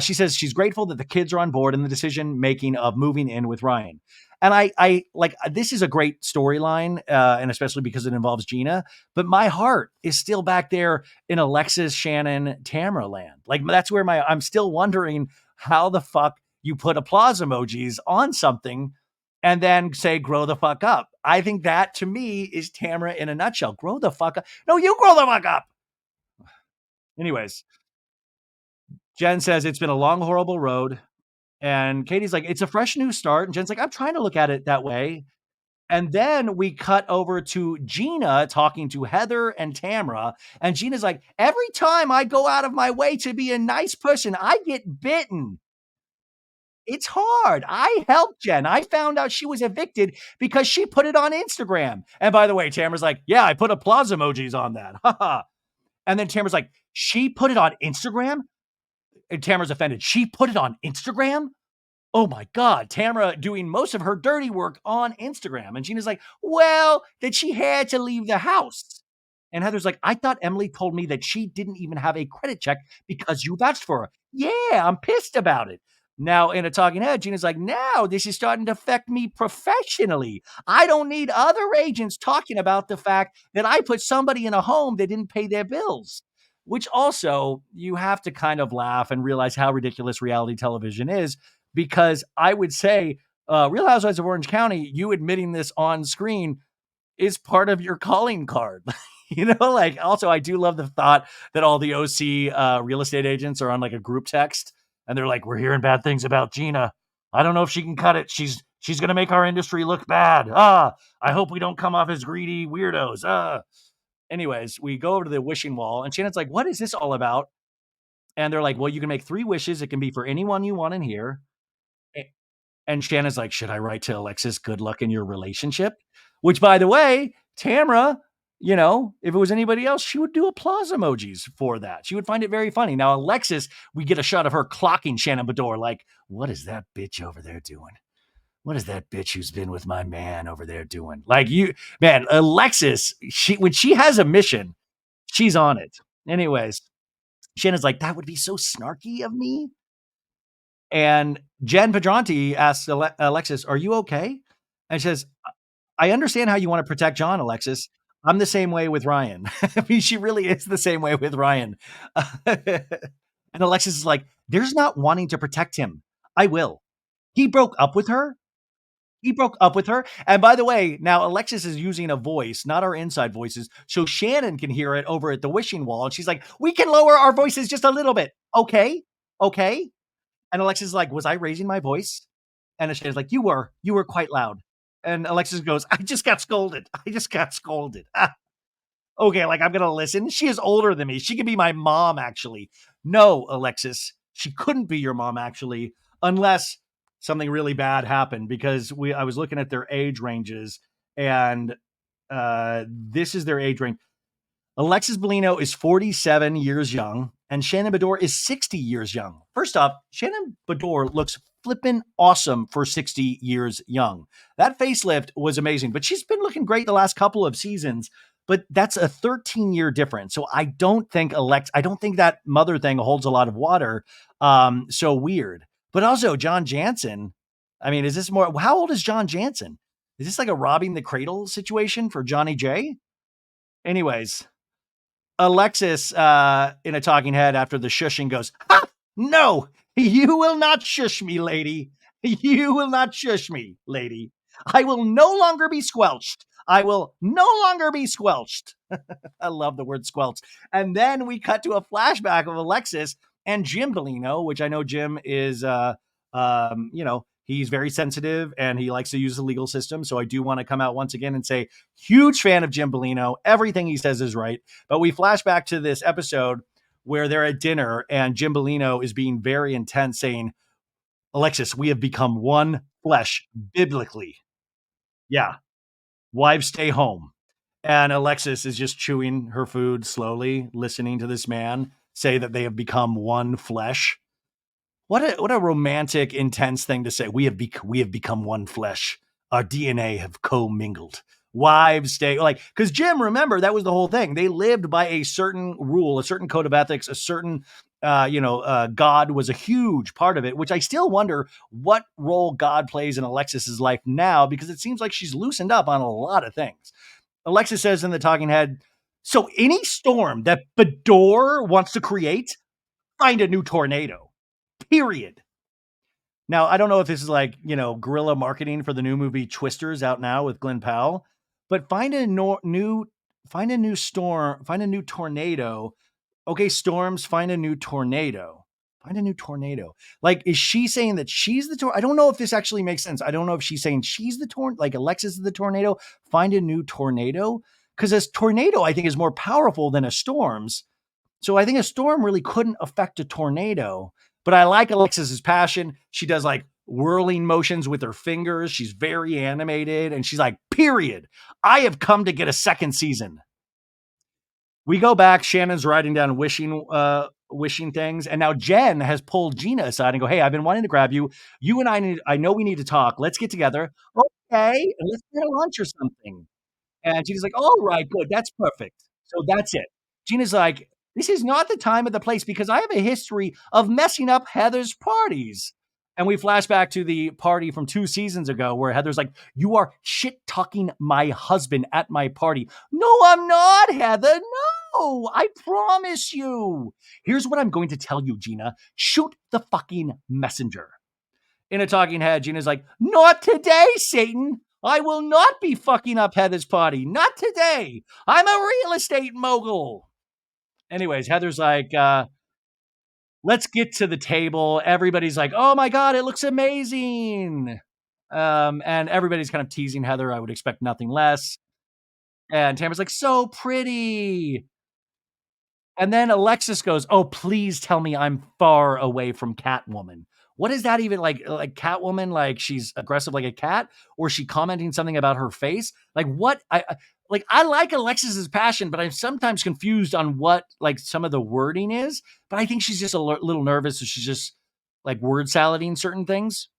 She says she's grateful that the kids are on board in the decision making of moving in with Ryan. And I like this is a great storyline, and especially because it involves Gina. But my heart is still back there in Alexis, Shannon, Tamara land. Like that's where I'm still wondering how the fuck you put applause emojis on something and then say grow the fuck up. I think that to me is Tamara in a nutshell. Grow the fuck up. No, you grow the fuck up. Anyways, Jen says it's been a long, horrible road. And Katie's like, it's a fresh new start. And Jen's like, I'm trying to look at it that way. And then we cut over to Gina talking to Heather and Tamara. And Gina's like, every time I go out of my way to be a nice person, I get bitten. It's hard. I helped Jen. I found out she was evicted because she put it on Instagram. And by the way, Tamara's like, yeah, I put applause emojis on that. And then Tamara's like, she put it on Instagram? And Tamara's offended. She put it on Instagram? Oh my God, Tamara doing most of her dirty work on Instagram. And Gina's like, well, that she had to leave the house. And Heather's like, I thought Emily told me that she didn't even have a credit check because you vouched for her. Yeah, I'm pissed about it. Now, in a talking head, Gina's like, now this is starting to affect me professionally. I don't need other agents talking about the fact that I put somebody in a home that didn't pay their bills. Which also, you have to kind of laugh and realize how ridiculous reality television is because I would say Real Housewives of Orange County, you admitting this on screen is part of your calling card. You know, like also, I do love the thought that all the OC real estate agents are on like a group text and they're like, we're hearing bad things about Gina. I don't know if she can cut it. She's going to make our industry look bad. I hope we don't come off as greedy weirdos. Anyways, we go over to the wishing wall, and Shannon's like, what is this all about? And they're like, well, you can make 3 wishes. It can be for anyone you want in here. A- And Shannon's like, should I write to Alexis, good luck in your relationship? Which, by the way, Tamara, if it was anybody else, she would do applause emojis for that. She would find it very funny. Now, Alexis, we get a shot of her clocking Shannon Bedore, like, what is that bitch over there doing? What is that bitch who's been with my man over there doing? Like, man, Alexis, when she has a mission, she's on it. Anyways, Shannon's like, that would be so snarky of me. And Jen Pedranti asks Alexis, are you okay? And she says, I understand how you want to protect John, Alexis. I'm the same way with Ryan. I mean, she really is the same way with Ryan. And Alexis is like, there's not wanting to protect him. I will. He broke up with her. He broke up with her. And by the way, now Alexis is using a voice, not our inside voices. So Shannon can hear it over at the wishing wall. And she's like, we can lower our voices just a little bit. Okay. Okay. And Alexis is like, was I raising my voice? And Shannon's like, you were quite loud. And Alexis goes, I just got scolded. I just got scolded. Okay. Like, I'm going to listen. She is older than me. She could be my mom, actually. No, Alexis, she couldn't be your mom, actually, unless something really bad happened, because I was looking at their age ranges, and this is their age range. Alexis Bellino is 47 years young, and Shannon Bedore is 60 years young. First off, Shannon Bedore looks flippin' awesome for 60 years young. That facelift was amazing, but she's been looking great the last couple of seasons. But that's a 13-year difference. So I don't think that mother thing holds a lot of water. So weird. But also John Jansen. I mean, is this more? How old is John Jansen? Is this like a robbing the cradle situation for Johnny J? Anyways, Alexis, in a talking head after the shushing goes, ha! No, you will not shush me, lady. You will not shush me, lady. I will no longer be squelched. I will no longer be squelched. I love the word squelched. And then we cut to a flashback of Alexis and Jim Bellino, which I know Jim is, he's very sensitive and he likes to use the legal system. So I do want to come out once again and say, huge fan of Jim Bellino. Everything he says is right. But we flash back to this episode where they're at dinner and Jim Bellino is being very intense, saying, Alexis, we have become one flesh biblically. Yeah. Wives stay home. And Alexis is just chewing her food slowly, listening to this man say that they have become one flesh. What a romantic, intense thing to say. We have become one flesh. Our DNA have commingled. Wives stay like, because Jim, remember, that was the whole thing. They lived by a certain rule, a certain code of ethics, a certain God was a huge part of it, which I still wonder what role God plays in Alexis's life now, because it seems like she's loosened up on a lot of things. Alexis says in the talking head, so any storm that Bedore wants to create, find a new tornado. Period. Now, I don't know if this is like, guerrilla marketing for the new movie Twisters out now with Glenn Powell, but find a new storm, find a new tornado. Okay, storms, find a new tornado. Find a new tornado. Like, is she saying that she's the tornado? I don't know if this actually makes sense. I don't know if she's saying she's the like Alexis is the tornado. Find a new tornado. Because a tornado, I think, is more powerful than a storm's. So I think a storm really couldn't affect a tornado. But I like Alexis's passion. She does like whirling motions with her fingers. She's very animated. And she's like, period. I have come to get a second season. We go back. Shannon's writing down wishing things. And now Jen has pulled Gina aside and go, hey, I've been wanting to grab you. You and I know we need to talk. Let's get together. Okay. And let's get a lunch or something. And Gina's like, all right, good. That's perfect. So that's it. Gina's like, this is not the time or the place because I have a history of messing up Heather's parties. And we flash back to the party from 2 seasons ago where Heather's like, you are shit talking my husband at my party. No, I'm not, Heather. No, I promise you. Here's what I'm going to tell you, Gina. Shoot the fucking messenger. In a talking head, Gina's like, not today, Satan. I will not be fucking up Heather's party. Not today. I'm a real estate mogul. Anyways, Heather's like, let's get to the table. Everybody's like, oh my God, it looks amazing. And everybody's kind of teasing Heather. I would expect nothing less. And Tamara's like, so pretty. And then Alexis goes, "Oh, please tell me I'm far away from Catwoman." What is that even like Catwoman, like she's aggressive like a cat, or is she commenting something about her face? Like what I like Alexis's passion, but I'm sometimes confused on what like some of the wording is. But I think she's just a little nervous, so she's just like word salading certain things.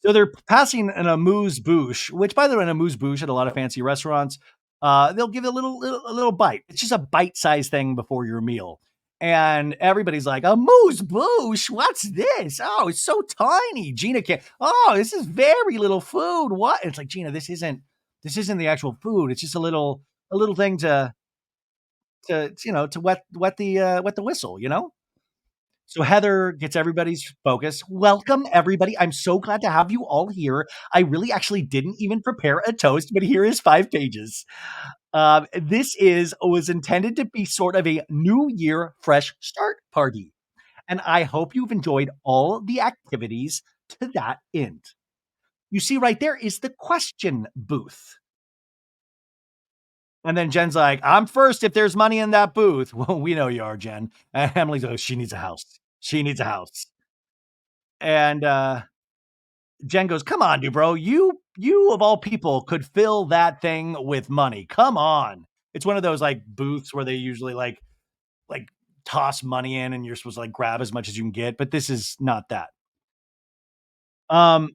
So they're passing an amuse bouche, which, by the way, an amuse bouche at a lot of fancy restaurants, they'll give you a little bite. It's just a bite-sized thing before your meal. And everybody's like, amuse bouche, what's this? Oh, it's so tiny. Gina can't. Oh, this is very little food. What? It's like, Gina, this isn't the actual food. It's just a little thing to wet the whistle, you know? So Heather gets everybody's focus. Welcome, everybody. I'm so glad to have you all here. I really actually didn't even prepare a toast, but here is 5 pages. This is was intended to be sort of a New Year fresh start party, and I hope you've enjoyed all the activities to that end. You see, right there is the question booth. And then Jen's like, I'm first if there's money in that booth. Well, we know you are, Jen. And Emily's like, she needs a house. She needs a house. And Jen goes, "Come on, dude, bro. You of all people could fill that thing with money. Come on." It's one of those like booths where they usually like toss money in and you're supposed to like grab as much as you can get, but this is not that. Um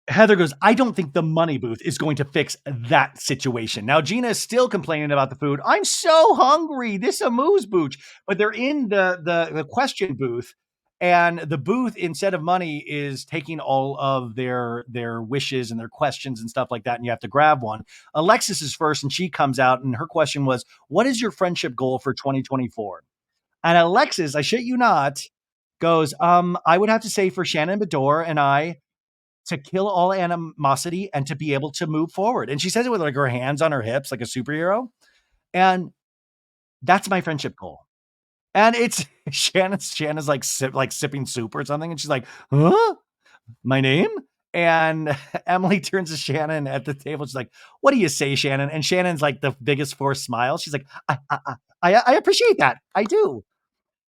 Heather goes, I don't think the money booth is going to fix that situation. Now, Gina is still complaining about the food. I'm so hungry. This amuse booth. But they're in the question booth, and the booth, instead of money, is taking all of their wishes and their questions and stuff like that. And you have to grab one. Alexis is first, and she comes out, and her question was, what is your friendship goal for 2024? And Alexis, I shit you not, goes, I would have to say for Shannon Bedore and I to kill all animosity and to be able to move forward. And she says it with like her hands on her hips, like a superhero. And that's my friendship goal. And it's Shannon's like sipping soup or something. And she's like, huh? My name? And Emily turns to Shannon at the table. She's like, what do you say, Shannon? And Shannon's like the biggest forced smile. She's like, I appreciate that. I do.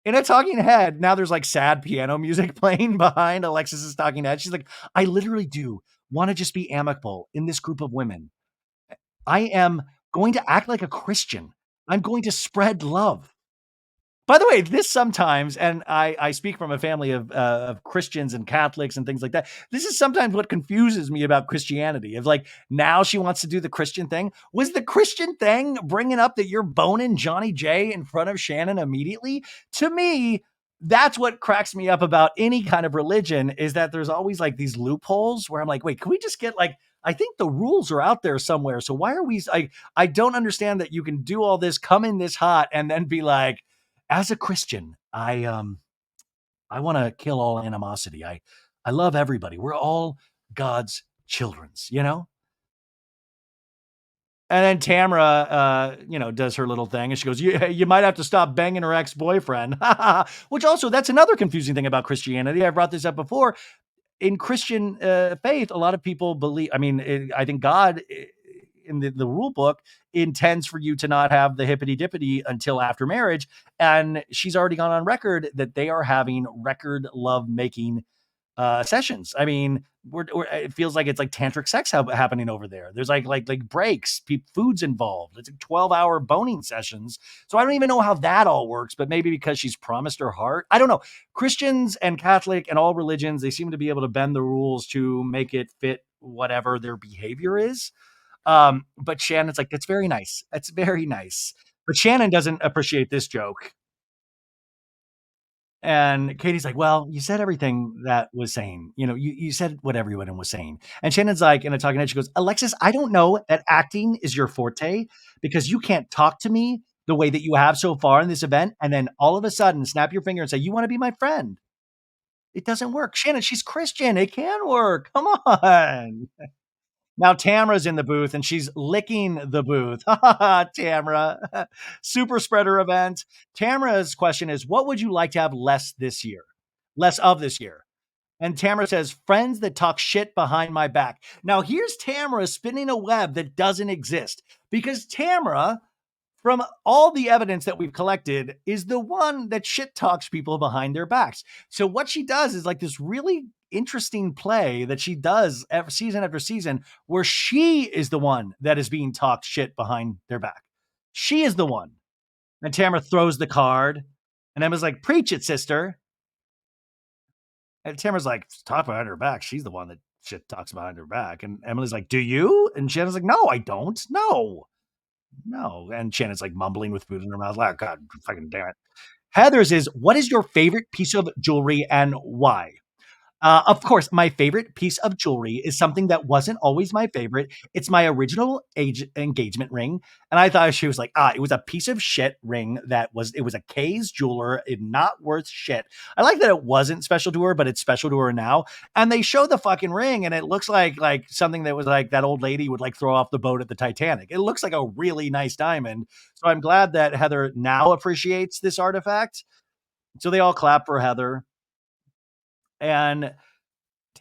In a talking head, now there's like sad piano music playing behind Alexis's talking head. She's like, I literally do want to just be amicable in this group of women. I am going to act like a Christian. I'm going to spread love. By the way, this sometimes, and I speak from a family of Christians and Catholics and things like that. This is sometimes what confuses me about Christianity. Of like now she wants to do the Christian thing. Was the Christian thing bringing up that you're boning Johnny J in front of Shannon immediately? To me, that's what cracks me up about any kind of religion is that there's always like these loopholes where I'm like, wait, can we just get like I think the rules are out there somewhere. So why are we? I don't understand that you can do all this, come in this hot, and then be like as a Christian, I want to kill all animosity. I love everybody. We're all God's children's, you know? And then Tamara, does her little thing, and she goes, "You might have to stop banging her ex-boyfriend." Which also, that's another confusing thing about Christianity. I brought this up before. In Christian faith, a lot of people believe. I mean, I think God in the rule book intends for you to not have the hippity dippity until after marriage, and she's already gone on record that they are having record love making sessions. I mean, it feels like it's like tantric sex happening over there. There's like breaks, food's involved. It's like 12-hour boning sessions. So I don't even know how that all works, but maybe because she's promised her heart. I don't know. Christians and Catholic and all religions, they seem to be able to bend the rules to make it fit whatever their behavior is. But Shannon's like, that's very nice. That's very nice. But Shannon doesn't appreciate this joke. And Katie's like, well, you said everything that was saying. You said what everyone was saying. And Shannon's like, in a talking head, she goes, Alexis, I don't know that acting is your forte because you can't talk to me the way that you have so far in this event. And then all of a sudden snap your finger and say, you want to be my friend. It doesn't work. Shannon, she's Christian. It can work. Come on. Now Tamara's in the booth and she's licking the booth. Ha ha ha, Tamara. Super spreader event. Tamara's question is, what would you like to have less this year? Less of this year? And Tamara says, friends that talk shit behind my back. Now, here's Tamara spinning a web that doesn't exist because Tamara, from all the evidence that we've collected, is the one that shit talks people behind their backs. So, what she does is like this really interesting play that she does season after season where she is the one that is being talked shit behind their back. She is the one. And Tamara throws the card. And Emma's like, preach it, sister. And Tamara's like, talk behind her back. She's the one that shit talks behind her back. And Emily's like, do you? And Shannon's like, no, I don't. No, no. And Shannon's like mumbling with food in her mouth. Like, God, fucking damn it. Heather's is, what is your favorite piece of jewelry and why? Of course, my favorite piece of jewelry is something that wasn't always my favorite. It's my original engagement ring. And I thought she was like, it was a piece of shit ring it was a Kay's jeweler, it not worth shit. I like that it wasn't special to her, but it's special to her now. And they show the fucking ring and it looks like something that was like that old lady would like throw off the boat at the Titanic. It looks like a really nice diamond. So I'm glad that Heather now appreciates this artifact. So they all clap for Heather. And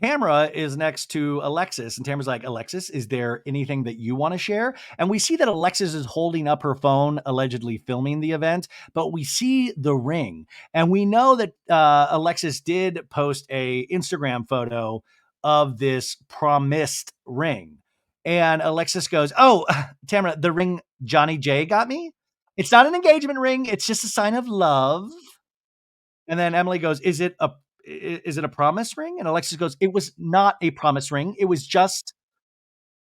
Tamara is next to Alexis, and Tamara's like, Alexis, is there anything that you want to share? And we see that Alexis is holding up her phone, allegedly filming the event, but we see the ring. And we know that Alexis did post a Instagram photo of this promised ring. And Alexis goes, oh, Tamara, the ring Johnny J got me? It's not an engagement ring. It's just a sign of love. And then Emily goes, is it a promise ring? And Alexis goes, it was not a promise ring. It was just,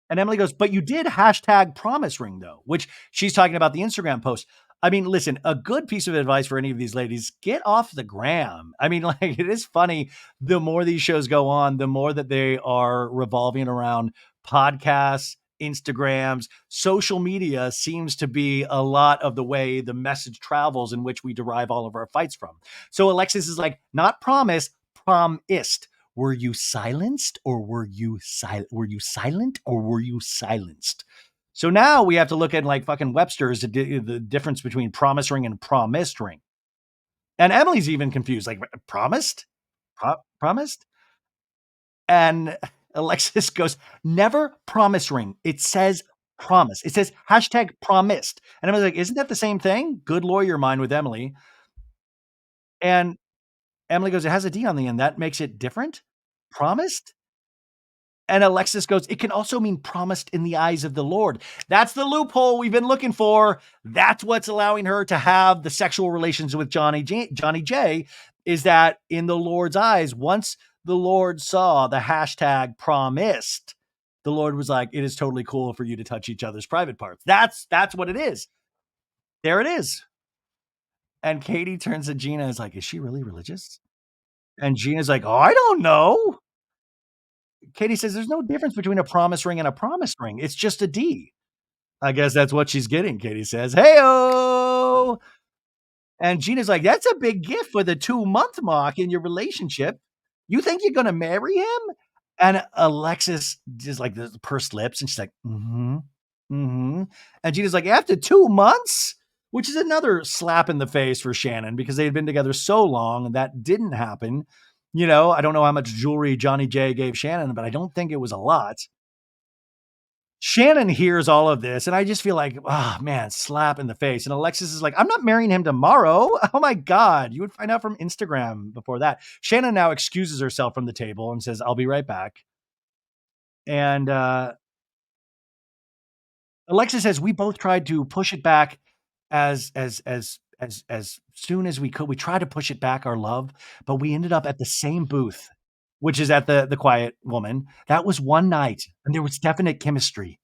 and Emily goes, but you did hashtag promise ring though, which she's talking about the Instagram post. I mean, listen, a good piece of advice for any of these ladies, get off the gram. I mean, like, it is funny. The more these shows go on, the more that they are revolving around podcasts, Instagrams, social media seems to be a lot of the way the message travels in which we derive all of our fights from. So Alexis is like, not promise, promised. Were you silenced or were you silent? Were you silent or were you silenced? So now we have to look at like fucking Webster's the difference between promise ring and promised ring. And Emily's even confused, like promised, promised. And Alexis goes, never promise ring. It says promise. It says hashtag promised. And I was like, isn't that the same thing? Good lawyer mind with Emily. And Emily goes, it has a D on the end. That makes it different. Promised. And Alexis goes, it can also mean promised in the eyes of the Lord. That's the loophole we've been looking for. That's what's allowing her to have the sexual relations with Johnny J, is that in the Lord's eyes, once the Lord saw the hashtag promised, the Lord was like, it is totally cool for you to touch each other's private parts. That's what it is. There it is. And Katie turns to Gina and is like, is she really religious? And Gina's like, oh, I don't know. Katie says there's no difference between a promise ring and a promise ring. It's just a D. I guess that's what she's getting, Katie says. Hey-oh! And Gina's like, that's a big gift for the 2-month mark in your relationship. You think you're going to marry him? And Alexis just like the pursed lips and she's like, mm-hmm, mm-hmm. And Gina's like, after 2 months? Which is another slap in the face for Shannon because they had been together so long and that didn't happen. You know, I don't know how much jewelry Johnny J gave Shannon, but I don't think it was a lot. Shannon hears all of this, and I just feel like, oh man, slap in the face. And Alexis is like, I'm not marrying him tomorrow. Oh my God. You would find out from Instagram before that. Shannon now excuses herself from the table and says, I'll be right back. And Alexis says, we both tried to push it back as soon as we could. We tried to push it back, our love, but we ended up at the same booth, which is at the Quiet Woman. That was one night, and there was definite chemistry.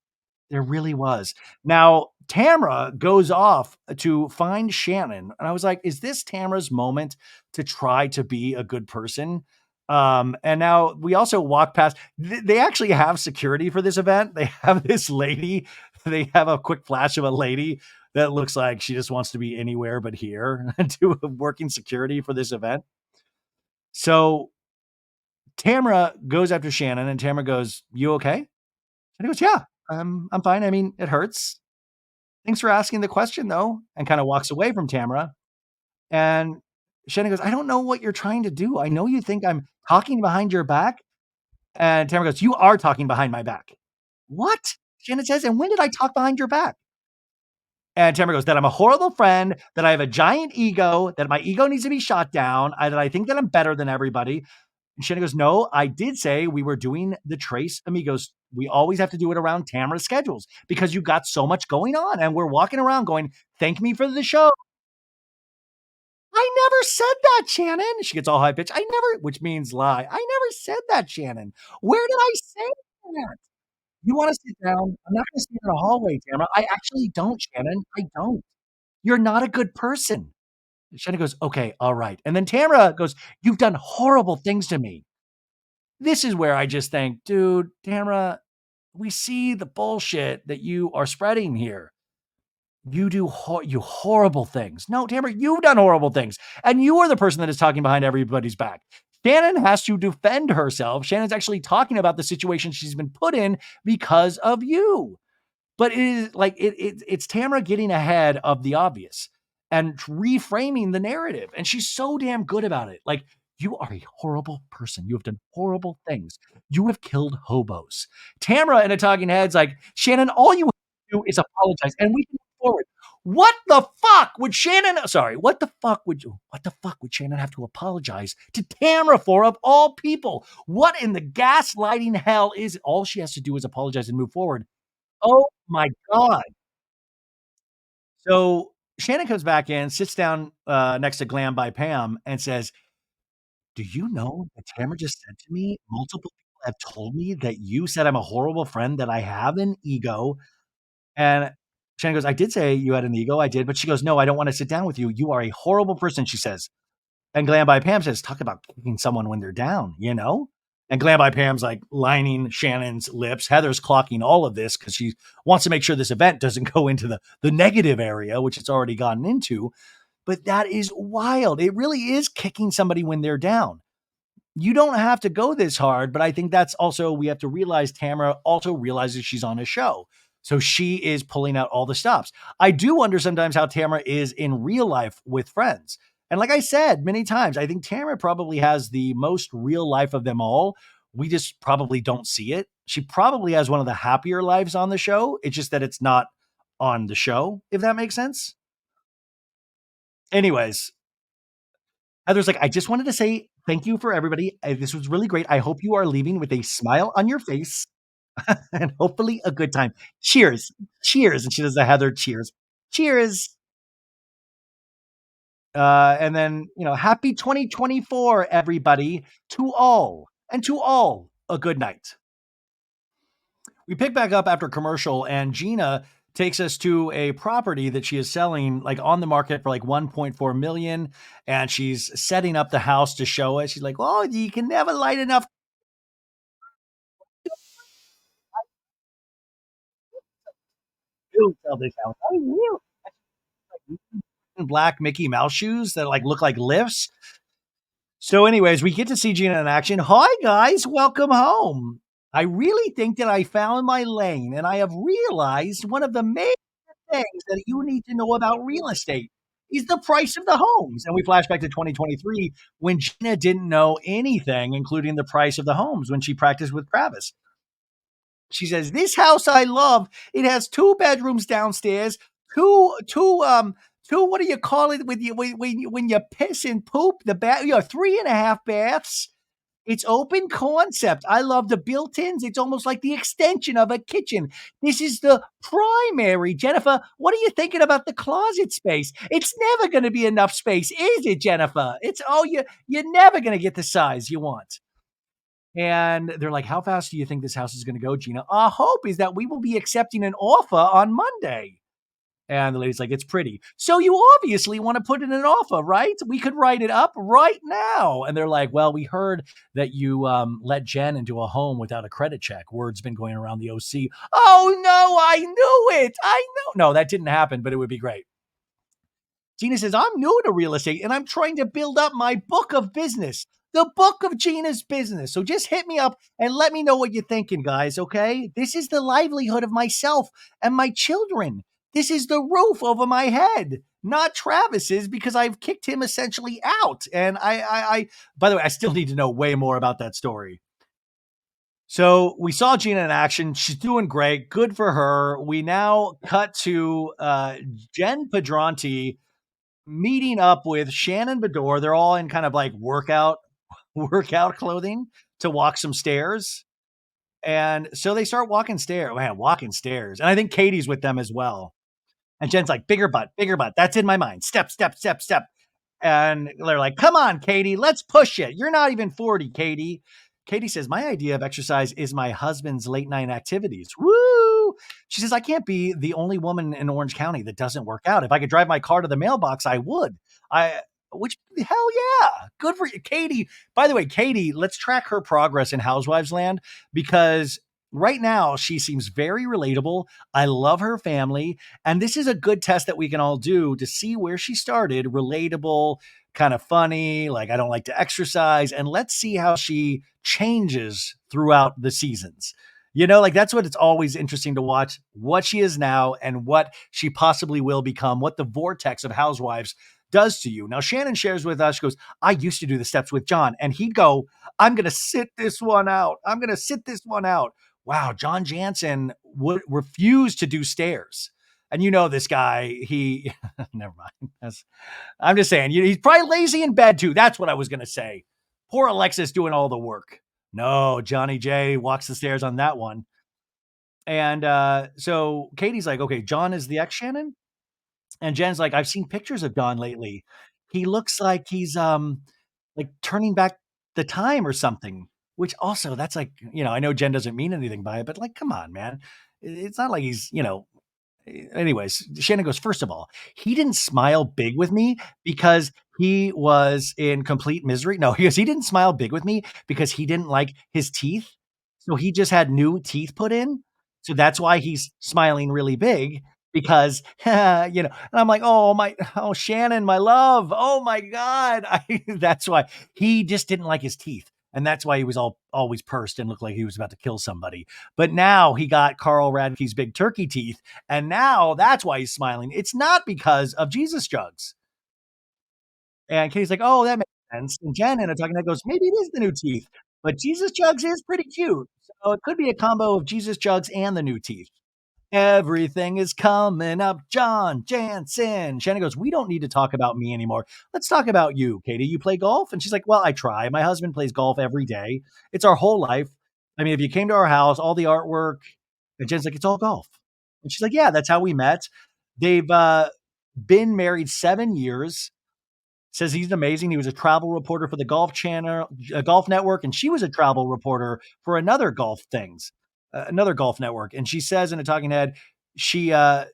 There really was. Now, Tamara goes off to find Shannon, and I was like, is this Tamara's moment to try to be a good person? And now we also walk past, they actually have security for this event. They have this lady, they have a quick flash of a lady that looks like she just wants to be anywhere but here to working security for this event. So Tamara goes after Shannon, and Tamara goes, you okay? And he goes, yeah, I'm fine. I mean, it hurts. Thanks for asking the question though, and kind of walks away from Tamara. And Shannon goes, "I don't know what you're trying to do. I know you think I'm talking behind your back." And Tamara goes, "You are talking behind my back." "What?" Shannon says, "And when did I talk behind your back?" And Tamara goes, "That I'm a horrible friend, that I have a giant ego, that my ego needs to be shot down, that I think that I'm better than everybody." And Shannon goes, "No, I did say we were doing the Trace Amigos. We always have to do it around Tamara's schedules because you got so much going on. And we're walking around going, thank me for the show." "I never said that, Shannon." She gets all high pitched. "I never," which means lie. "I never said that, Shannon. Where did I say that?" "You wanna sit down? I'm not gonna stand in the hallway, Tamara. I actually don't, Shannon. I don't. You're not a good person." Shannon goes, "Okay, all right." And then Tamara goes, "You've done horrible things to me." This is where I just think, dude, Tamara, we see the bullshit that you are spreading here. You do you horrible things. No, Tamara, you've done horrible things. And you are the person that is talking behind everybody's back. Shannon has to defend herself. Shannon's actually talking about the situation she's been put in because of you. But it is like it's Tamara getting ahead of the obvious and reframing the narrative. And she's so damn good about it. Like, you are a horrible person. You have done horrible things. You have killed hobos. Tamara in a talking head's like, Shannon, all you have to do is apologize and we can move forward. What the fuck would Shannon, sorry, what the fuck would Shannon have to apologize to Tamara for of all people? What in the gaslighting hell is it? All she has to do is apologize and move forward. Oh my God. So Shannon comes back in, sits down next to Glam by Pam and says, "Do you know that Tamara just said to me, multiple people have told me that you said I'm a horrible friend, that I have an ego." And Shannon goes, "I did say you had an ego. I did." But she goes, "No, I don't want to sit down with you. You are a horrible person," she says. And Glam by Pam says, "Talk about kicking someone when they're down, you know?" And Glam by Pam's like lining Shannon's lips. Heather's clocking all of this because she wants to make sure this event doesn't go into the negative area, which it's already gotten into. But that is wild. It really is kicking somebody when they're down. You don't have to go this hard, but I think that's also, we have to realize Tamara also realizes she's on a show. So she is pulling out all the stops. I do wonder sometimes how Tamara is in real life with friends. And like I said many times, I think Tamara probably has the most real life of them all. We just probably don't see it. She probably has one of the happier lives on the show. It's just that it's not on the show, if that makes sense. Anyways, Heather's like, "I just wanted to say thank you for everybody. This was really great. I hope you are leaving with a smile on your face and hopefully a good time. Cheers. Cheers." And she does the Heather cheers. Cheers. And then, happy 2024, everybody, to all. And to all, a good night. We pick back up after commercial, and Gina takes us to a property that she is selling like on the market for like 1.4 million, and she's setting up the house to show us. She's like, "Oh, you can never light enough to sell this house." I will. Black Mickey Mouse shoes that like look like lifts. So, anyways, we get to see Gina in action. "Hi guys, welcome home. I really think that I found my lane, and I have realized one of the main things that you need to know about real estate is the price of the homes." And we flash back to 2023 when Gina didn't know anything, including the price of the homes when she practiced with Travis. She says, "This house I love. It has two bedrooms downstairs, two, what do you call it with you when you piss and poop? The bath, 3.5 baths. It's open concept. I love the built-ins. It's almost like the extension of a kitchen. This is the primary." Jennifer, what are you thinking about the closet space? It's never going to be enough space, is it, Jennifer? You're never going to get the size you want. And they're like, "How fast do you think this house is going to go, Gina?" "Our hope is that we will be accepting an offer on Monday." And the lady's like, "It's pretty. So you obviously want to put in an offer, right? We could write it up right now." And they're like, "Well, we heard that you let Jen into a home without a credit check. Word's been going around the OC." "Oh, no, I knew it. I know." No, that didn't happen, but it would be great. Gina says, "I'm new to real estate and I'm trying to build up my book of business, the book of Gina's business. So just hit me up and let me know what you're thinking, guys, okay? This is the livelihood of myself and my children. This is the roof over my head. not Travis's, because I've kicked him essentially out. And by the way, I still need to know way more about that story. So we saw Gina in action. She's doing great. Good for her. We now cut to Jen Pedranti meeting up with Shannon Bedore. They're all in kind of like workout clothing to walk some stairs. And so they start walking stairs. And I think Katie's with them as well. And Jen's like, bigger butt, bigger butt. That's in my mind. Step, step, step, step. And they're like, come on, Katie, let's push it. You're not even 40, Katie. Katie says, my idea of exercise is my husband's late night activities. Woo! She says, I can't be the only woman in Orange County that doesn't work out. If I could drive my car to the mailbox, I would. Which hell yeah. Good for you, Katie. By the way, Katie, let's track her progress in Housewives land, because right now she seems very relatable. I love her family. And this is a good test that we can all do to see where she started. Relatable, kind of funny, like I don't like to exercise. And let's see how she changes throughout the seasons. Like that's what it's always interesting to watch, what she is now and what she possibly will become, what the vortex of Housewives does to you. Now, Shannon shares with us, she goes, I used to do the steps with John, and he'd go, I'm going to sit this one out. I'm going to sit this one out. Wow, John Jansen would refuse to do stairs. And this guy, he, never mind. I'm just saying, he's probably lazy in bed too. That's what I was going to say. Poor Alexis doing all the work. No, Johnny J walks the stairs on that one. And so Katie's like, okay, John is the ex Shannon. And Jen's like, I've seen pictures of John lately. He looks like he's like turning back the time or something. Which also, that's like, I know Jen doesn't mean anything by it, but like, come on, man. It's not like he's, anyways, Shannon goes, first of all, he didn't smile big with me because he was in complete misery. No, he didn't smile big with me because he didn't like his teeth. So he just had new teeth put in. So that's why he's smiling really big, because, and I'm like, oh, Shannon, my love. Oh my God. That's why he just didn't like his teeth. And that's why he was always pursed and looked like he was about to kill somebody. But now he got Carl Radke's big turkey teeth. And now that's why he's smiling. It's not because of Jesus jugs. And Katie's like, oh, that makes sense. And Jen in a talking head goes, maybe it is the new teeth. But Jesus jugs is pretty cute. So it could be a combo of Jesus jugs and the new teeth. Everything is coming up, John Jansen. Shannon goes, we don't need to talk about me anymore. Let's talk about you, Katie. You play golf? And she's like, well, I try. My husband plays golf every day. It's our whole life. I mean, if you came to our house, all the artwork, and Jen's like, it's all golf. And she's like, yeah, that's how we met. They've been married 7 years. Says he's amazing. He was a travel reporter for the Golf Channel, Golf Network, and she was a travel reporter for another golf network. And she says in a talking head, she got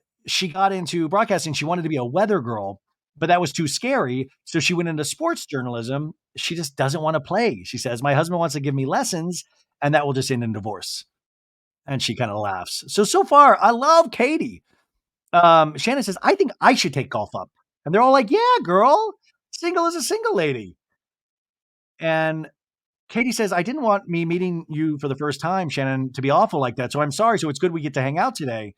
into broadcasting. She wanted to be a weather girl, but that was too scary. So she went into sports journalism. She just doesn't want to play. She says, my husband wants to give me lessons, and that will just end in divorce. And she kind of laughs. So far, I love Katie. Shannon says, I think I should take golf up. And they're all like, yeah, girl. Single is a single lady. And Katie says, I didn't want me meeting you for the first time, Shannon, to be awful like that. So I'm sorry. So it's good we get to hang out today.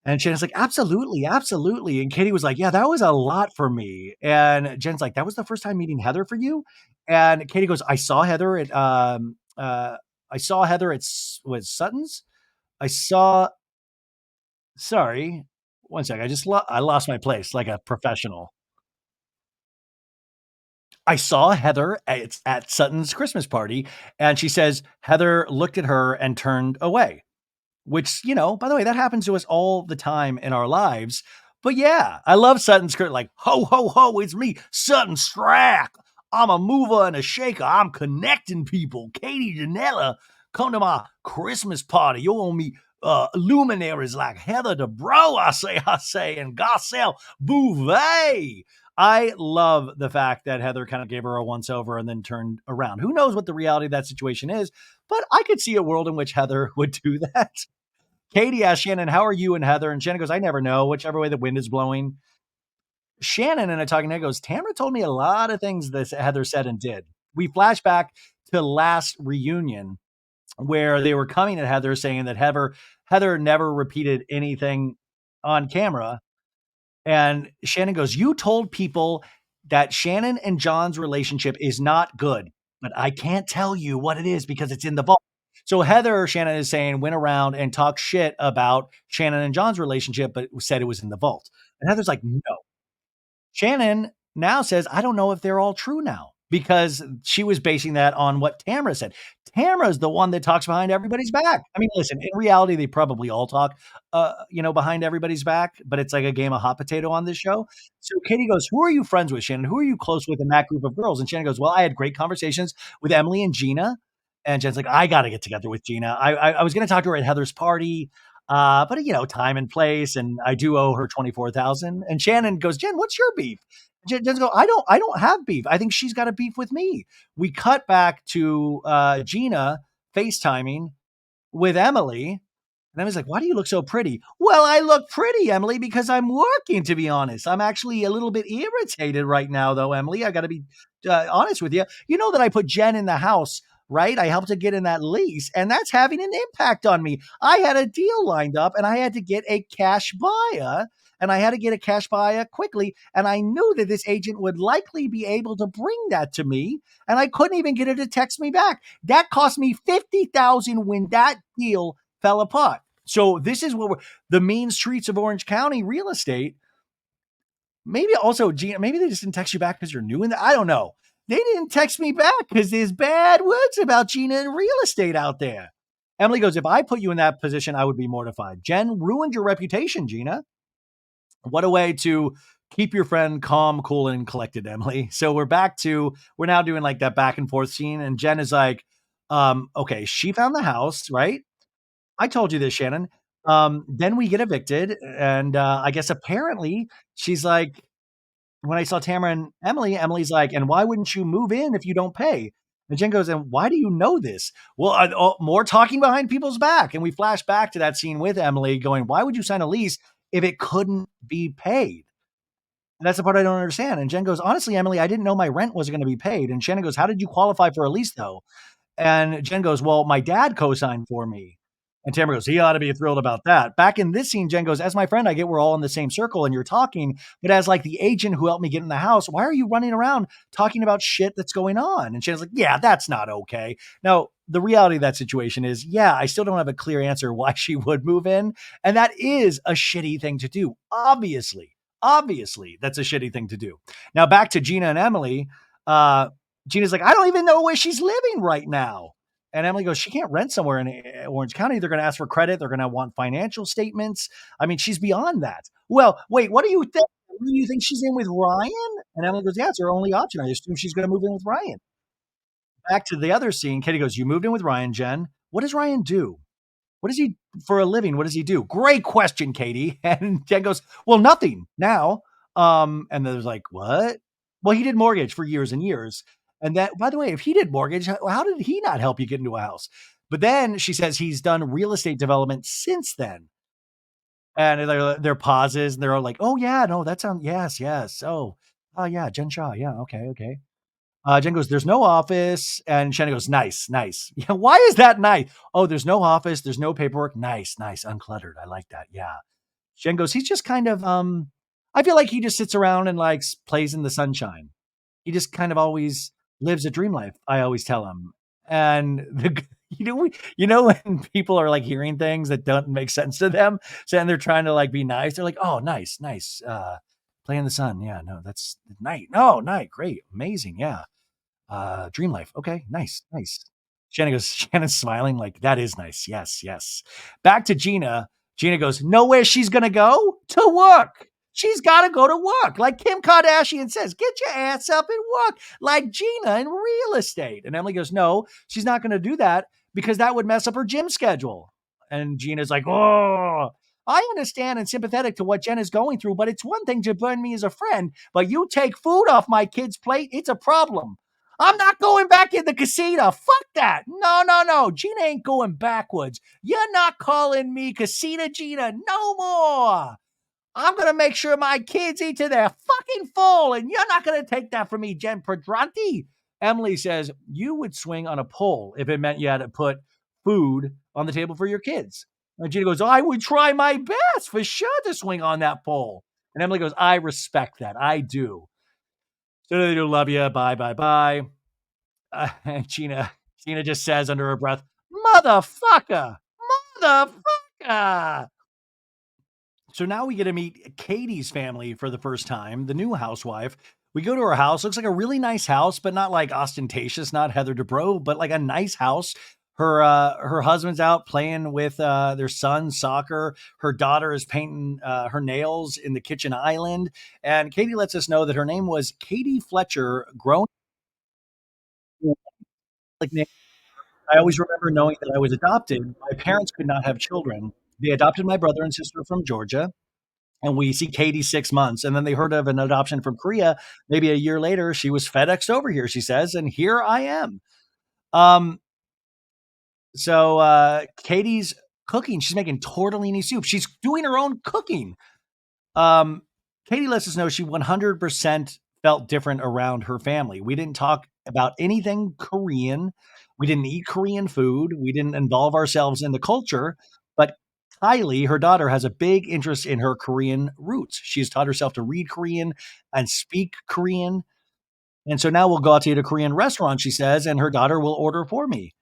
And Shannon's like, absolutely, absolutely. And Katie was like, yeah, that was a lot for me. And Jen's like, that was the first time meeting Heather for you? And Katie goes, I saw Heather at was Sutton's. I saw, sorry, one sec. I lost my place like a professional. I saw Heather at Sutton's Christmas party, and she says Heather looked at her and turned away, which, by the way, that happens to us all the time in our lives. But yeah, I love Sutton's like, ho, ho, ho, it's me, Sutton Strack. I'm a mover and a shaker. I'm connecting people. Katie Janella, come to my Christmas party. You'll meet luminaries like Heather DeBro, I say, and Garcelle Bouvet. I love the fact that Heather kind of gave her a once over and then turned around. Who knows what the reality of that situation is, but I could see a world in which Heather would do that. Katie asked Shannon, how are you and Heather? And Shannon goes, I never know, whichever way the wind is blowing. Shannon in a talking head goes, Tamara told me a lot of things that Heather said and did. We flash back to last reunion where they were coming at Heather saying that Heather never repeated anything on camera. And Shannon goes, "You told people that Shannon and John's relationship is not good, but I can't tell you what it is because it's in the vault." So Heather, Shannon is saying, went around and talked shit about Shannon and John's relationship, but said it was in the vault. And Heather's like, "No." Shannon now says, "I don't know if they're all true now," because she was basing that on what Tamara said. Tamara's the one that talks behind everybody's back. I mean, listen, in reality, they probably all talk, behind everybody's back, but it's like a game of hot potato on this show. So Katie goes, "Who are you friends with, Shannon? Who are you close with in that group of girls?" And Shannon goes, "Well, I had great conversations with Emily and Gina." And Jen's like, "I got to get together with Gina. I was going to talk to her at Heather's party. But time and place, and I do owe her 24,000. And Shannon goes, "Jen, what's your beef?" Jen's go, I don't have beef. I think she's got a beef with me." We cut back to Gina FaceTiming with Emily. And I was like, "Why do you look so pretty?" "Well, I look pretty, Emily, because I'm working, to be honest. I'm actually a little bit irritated right now, though, Emily. I got to be honest with you. You know that I put Jen in the house, right? I helped her get in that lease, and that's having an impact on me. I had a deal lined up, and I had to get a cash buyer. And I had to get a cash buyer quickly. And I knew that this agent would likely be able to bring that to me. And I couldn't even get her to text me back. That cost me 50,000 when that deal fell apart. So this is what the mean streets of Orange County real estate. Maybe also, Gina, maybe they just didn't text you back because you're new in that. I don't know. They didn't text me back because there's bad words about Gina and real estate out there. Emily goes, "If I put you in that position, I would be mortified." Jen ruined your reputation, Gina. What a way to keep your friend calm, cool, and collected, Emily. So we're now doing like that back and forth scene. And Jen is like, okay, she found the house, right? I told you this, Shannon. Then we get evicted, and I guess apparently she's like, when I saw Tamara and Emily, Emily's like, "And why wouldn't you move in if you don't pay?" And Jen goes, "And why do you know this?" Well, more talking behind people's back, and we flash back to that scene with Emily going, "Why would you sign a lease if it couldn't be paid?" And that's the part I don't understand. And Jen goes, "Honestly, Emily, I didn't know my rent wasn't going to be paid." And Shannon goes, "How did you qualify for a lease though?" And Jen goes, "Well, my dad co-signed for me." And Tamara goes, "He ought to be thrilled about that." Back in this scene, Jen goes, "As my friend, I get we're all in the same circle and you're talking, but as like the agent who helped me get in the house, why are you running around talking about shit that's going on?" And Shannon's like, "Yeah, that's not okay." Now, the reality of that situation is, yeah, I still don't have a clear answer why she would move in. And that is a shitty thing to do. Obviously, that's a shitty thing to do. Now, back to Gina and Emily. Gina's like, "I don't even know where she's living right now." And Emily goes, "She can't rent somewhere in Orange County. They're going to ask for credit. They're going to want financial statements. I mean, she's beyond that." "Well, wait, what do you think? Do you think she's in with Ryan?" And Emily goes, "Yeah, it's her only option. I assume she's going to move in with Ryan." Back to the other scene, Katie goes, "You moved in with Ryan, Jen. What does Ryan do? What does he for a living? What does he do?" "Great question, Katie." And Jen goes, "Well, nothing now." And there's like, "What?" "Well, he did mortgage for years and years. And that, by the way, if he did mortgage, how did he not help you get into a house?" But then she says he's done real estate development since then. And there pauses and they're all like, "Oh yeah, no, that sounds yes, yes. Oh yeah, Jen Shaw. Yeah, okay, okay." Jen goes, "There's no office." And Shannon goes, "Nice, nice." "Yeah, why is that nice?" "Oh, there's no office. There's no paperwork. Nice, nice. Uncluttered. I like that. Yeah." Jen goes, "He's just kind of, I feel like he just sits around and like plays in the sunshine. He just kind of always lives a dream life." I always tell him. And when people are like hearing things that don't make sense to them, so and they're trying to like be nice, they're like, "Oh, nice, nice. Play in the sun. Yeah, no, that's night. No, night. Great. Amazing. Yeah. Dream life. Okay, nice, nice." Shannon goes, Shannon's smiling like, "That is nice. Yes, yes." Back to Gina. Gina goes, "Know where she's gonna go? To work. She's gotta go to work. Like Kim Kardashian says, get your ass up and work like Gina in real estate." And Emily goes, "No, she's not gonna do that because that would mess up her gym schedule." And Gina's like, "Oh, I understand and sympathetic to what Jen is going through, but it's one thing to burn me as a friend, but you take food off my kid's plate, it's a problem. I'm not going back in the casita. Fuck that. No, no, no. Gina ain't going backwards. You're not calling me Casita Gina no more. I'm going to make sure my kids eat to their fucking full, and you're not going to take that from me, Jen Pedranti." Emily says, "You would swing on a pole if it meant you had to put food on the table for your kids." And Gina goes, "I would try my best for sure to swing on that pole." And Emily goes, I respect that. I do. So they do love you. Bye, bye, bye. And Gina just says under her breath, motherfucker, motherfucker. So now we get to meet Katie's family for the first time, the new housewife. We go to her house. Looks like a really nice house, but not like ostentatious, not Heather Dubrow, but like a nice house. Her husband's out playing with their son soccer. Her daughter is painting her nails in the kitchen island. And Katie lets us know that her name was Katie Fletcher, grown like name. I always remember knowing that I was adopted. My parents could not have children. They adopted my brother and sister from Georgia. And we see Katie 6 months. And then they heard of an adoption from Korea. Maybe a year later, she was FedExed over here, she says, and here I am. Um, so Katie's cooking. She's making tortellini soup. She's doing her own cooking. Um, Katie lets us know she 100% felt different around her family. We didn't talk about anything Korean. We didn't eat Korean food. We didn't involve ourselves in the culture. But Kylie, her daughter, has a big interest in her Korean roots. She has taught herself to read Korean and speak Korean. And so now we'll go out to eat a Korean restaurant, she says, and her daughter will order for me.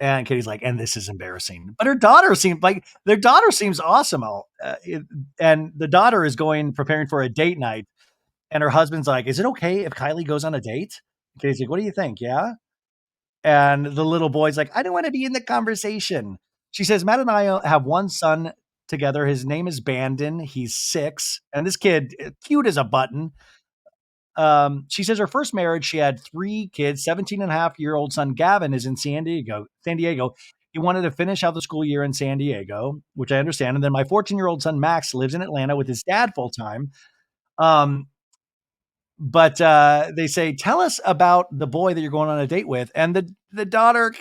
And Katie's like, and this is embarrassing. But her daughter seems like their daughter seems awesome. And the daughter is preparing for a date night. And her husband's like, is it okay if Kylie goes on a date? Katie's like, what do you think? Yeah. And the little boy's like, I don't want to be in the conversation. She says, Matt and I have one son together. His name is Bandon. He's 6. And this kid, cute as a button. She says her first marriage, she had 3 kids. 17-and-a-half-year-old son Gavin is in San Diego. He wanted to finish out the school year in San Diego, which I understand. And then my 14-year-old son Max lives in Atlanta with his dad full time. But they say, tell us about the boy that you're going on a date with. And the daughter,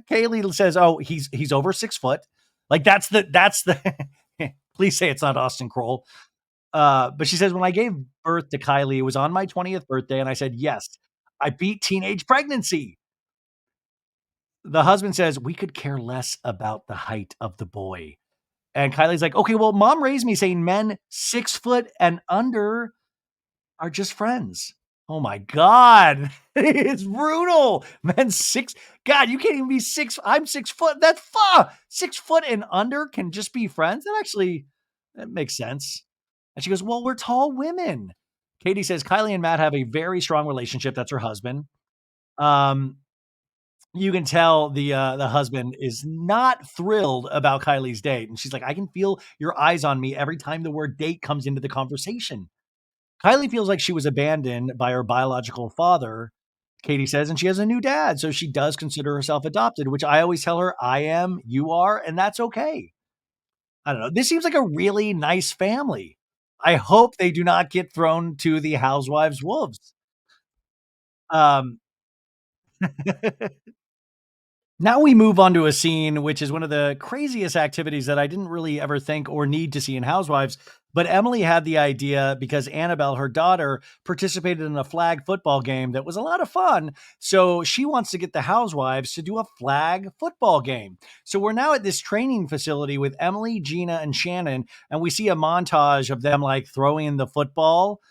Kaylee, says, oh, he's over 6 foot. Like that's the please say it's not Austin Kroll. But she says, when I gave birth to Kylie, it was on my 20th birthday. And I said, yes, I beat teenage pregnancy. The husband says, we could care less about the height of the boy. And Kylie's like, okay, well, mom raised me saying men 6 foot and under are just friends. Oh my God. It's brutal. Men 6. God, you can't even be 6. I'm 6 foot. That's far. 6 foot and under can just be friends. That makes sense. And she goes, well, we're tall women. Katie says Kylie and Matt have a very strong relationship. That's her husband. You can tell the husband is not thrilled about Kylie's date. And she's like, I can feel your eyes on me every time the word date comes into the conversation. Kylie feels like she was abandoned by her biological father, Katie says, and she has a new dad. So she does consider herself adopted, which I always tell her, I am, you are, and that's okay. I don't know. This seems like a really nice family. I hope they do not get thrown to the Housewives Wolves. Um, Now we move on to a scene which is one of the craziest activities that I didn't really ever think or need to see in Housewives. But Emily had the idea because Annabelle, her daughter, participated in a flag football game that was a lot of fun. So she wants to get the Housewives to do a flag football game. So we're now at this training facility with Emily, Gina, and Shannon, and we see a montage of them like throwing the football.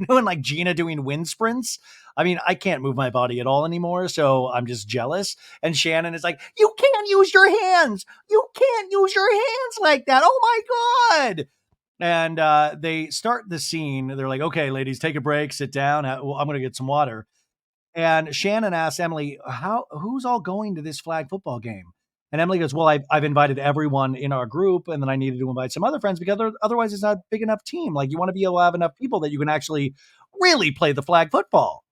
And like Gina doing wind sprints. I mean, I can't move my body at all anymore, so I'm just jealous. And Shannon is like, you can't use your hands. You can't use your hands like that. Oh my God. And they start the scene. They're like, okay, ladies, take a break, sit down. I'm going to get some water. And Shannon asks Emily, who's all going to this flag football game? And Emily goes, well, I've invited everyone in our group, and then I needed to invite some other friends because otherwise it's not a big enough team. Like you want to be able to have enough people that you can actually really play the flag football.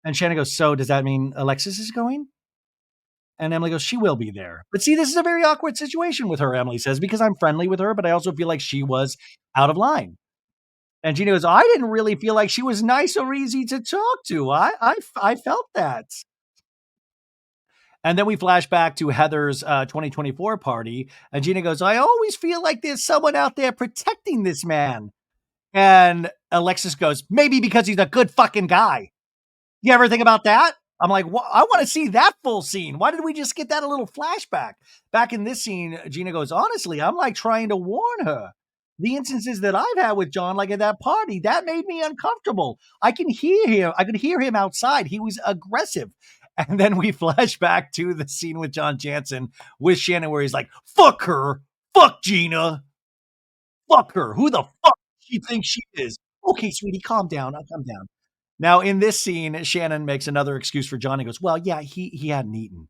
And Shannon goes, so does that mean Alexis is going? And Emily goes, she will be there. But see, this is a very awkward situation with her, Emily says, because I'm friendly with her, but I also feel like she was out of line. And Gina goes, I didn't really feel like she was nice or easy to talk to. I felt that. And then we flash back to Heather's 2024 party. And Gina goes, I always feel like there's someone out there protecting this man. And Alexis goes, maybe because he's a good fucking guy. You ever think about that? I'm like, I want to see that full scene. Why did we just get that a little flashback? Back in this scene, Gina goes, honestly, I'm like trying to warn her. The instances that I've had with John, like at that party, that made me uncomfortable. I can hear him. I could hear him outside. He was aggressive. And then we flash back to the scene with John Jansen with Shannon, where he's like, fuck her, fuck Gina, fuck her. Who the fuck she thinks she is? Okay, sweetie, calm down. I'll calm down. Now, in this scene, Shannon makes another excuse for John. He goes, well, yeah, he hadn't eaten.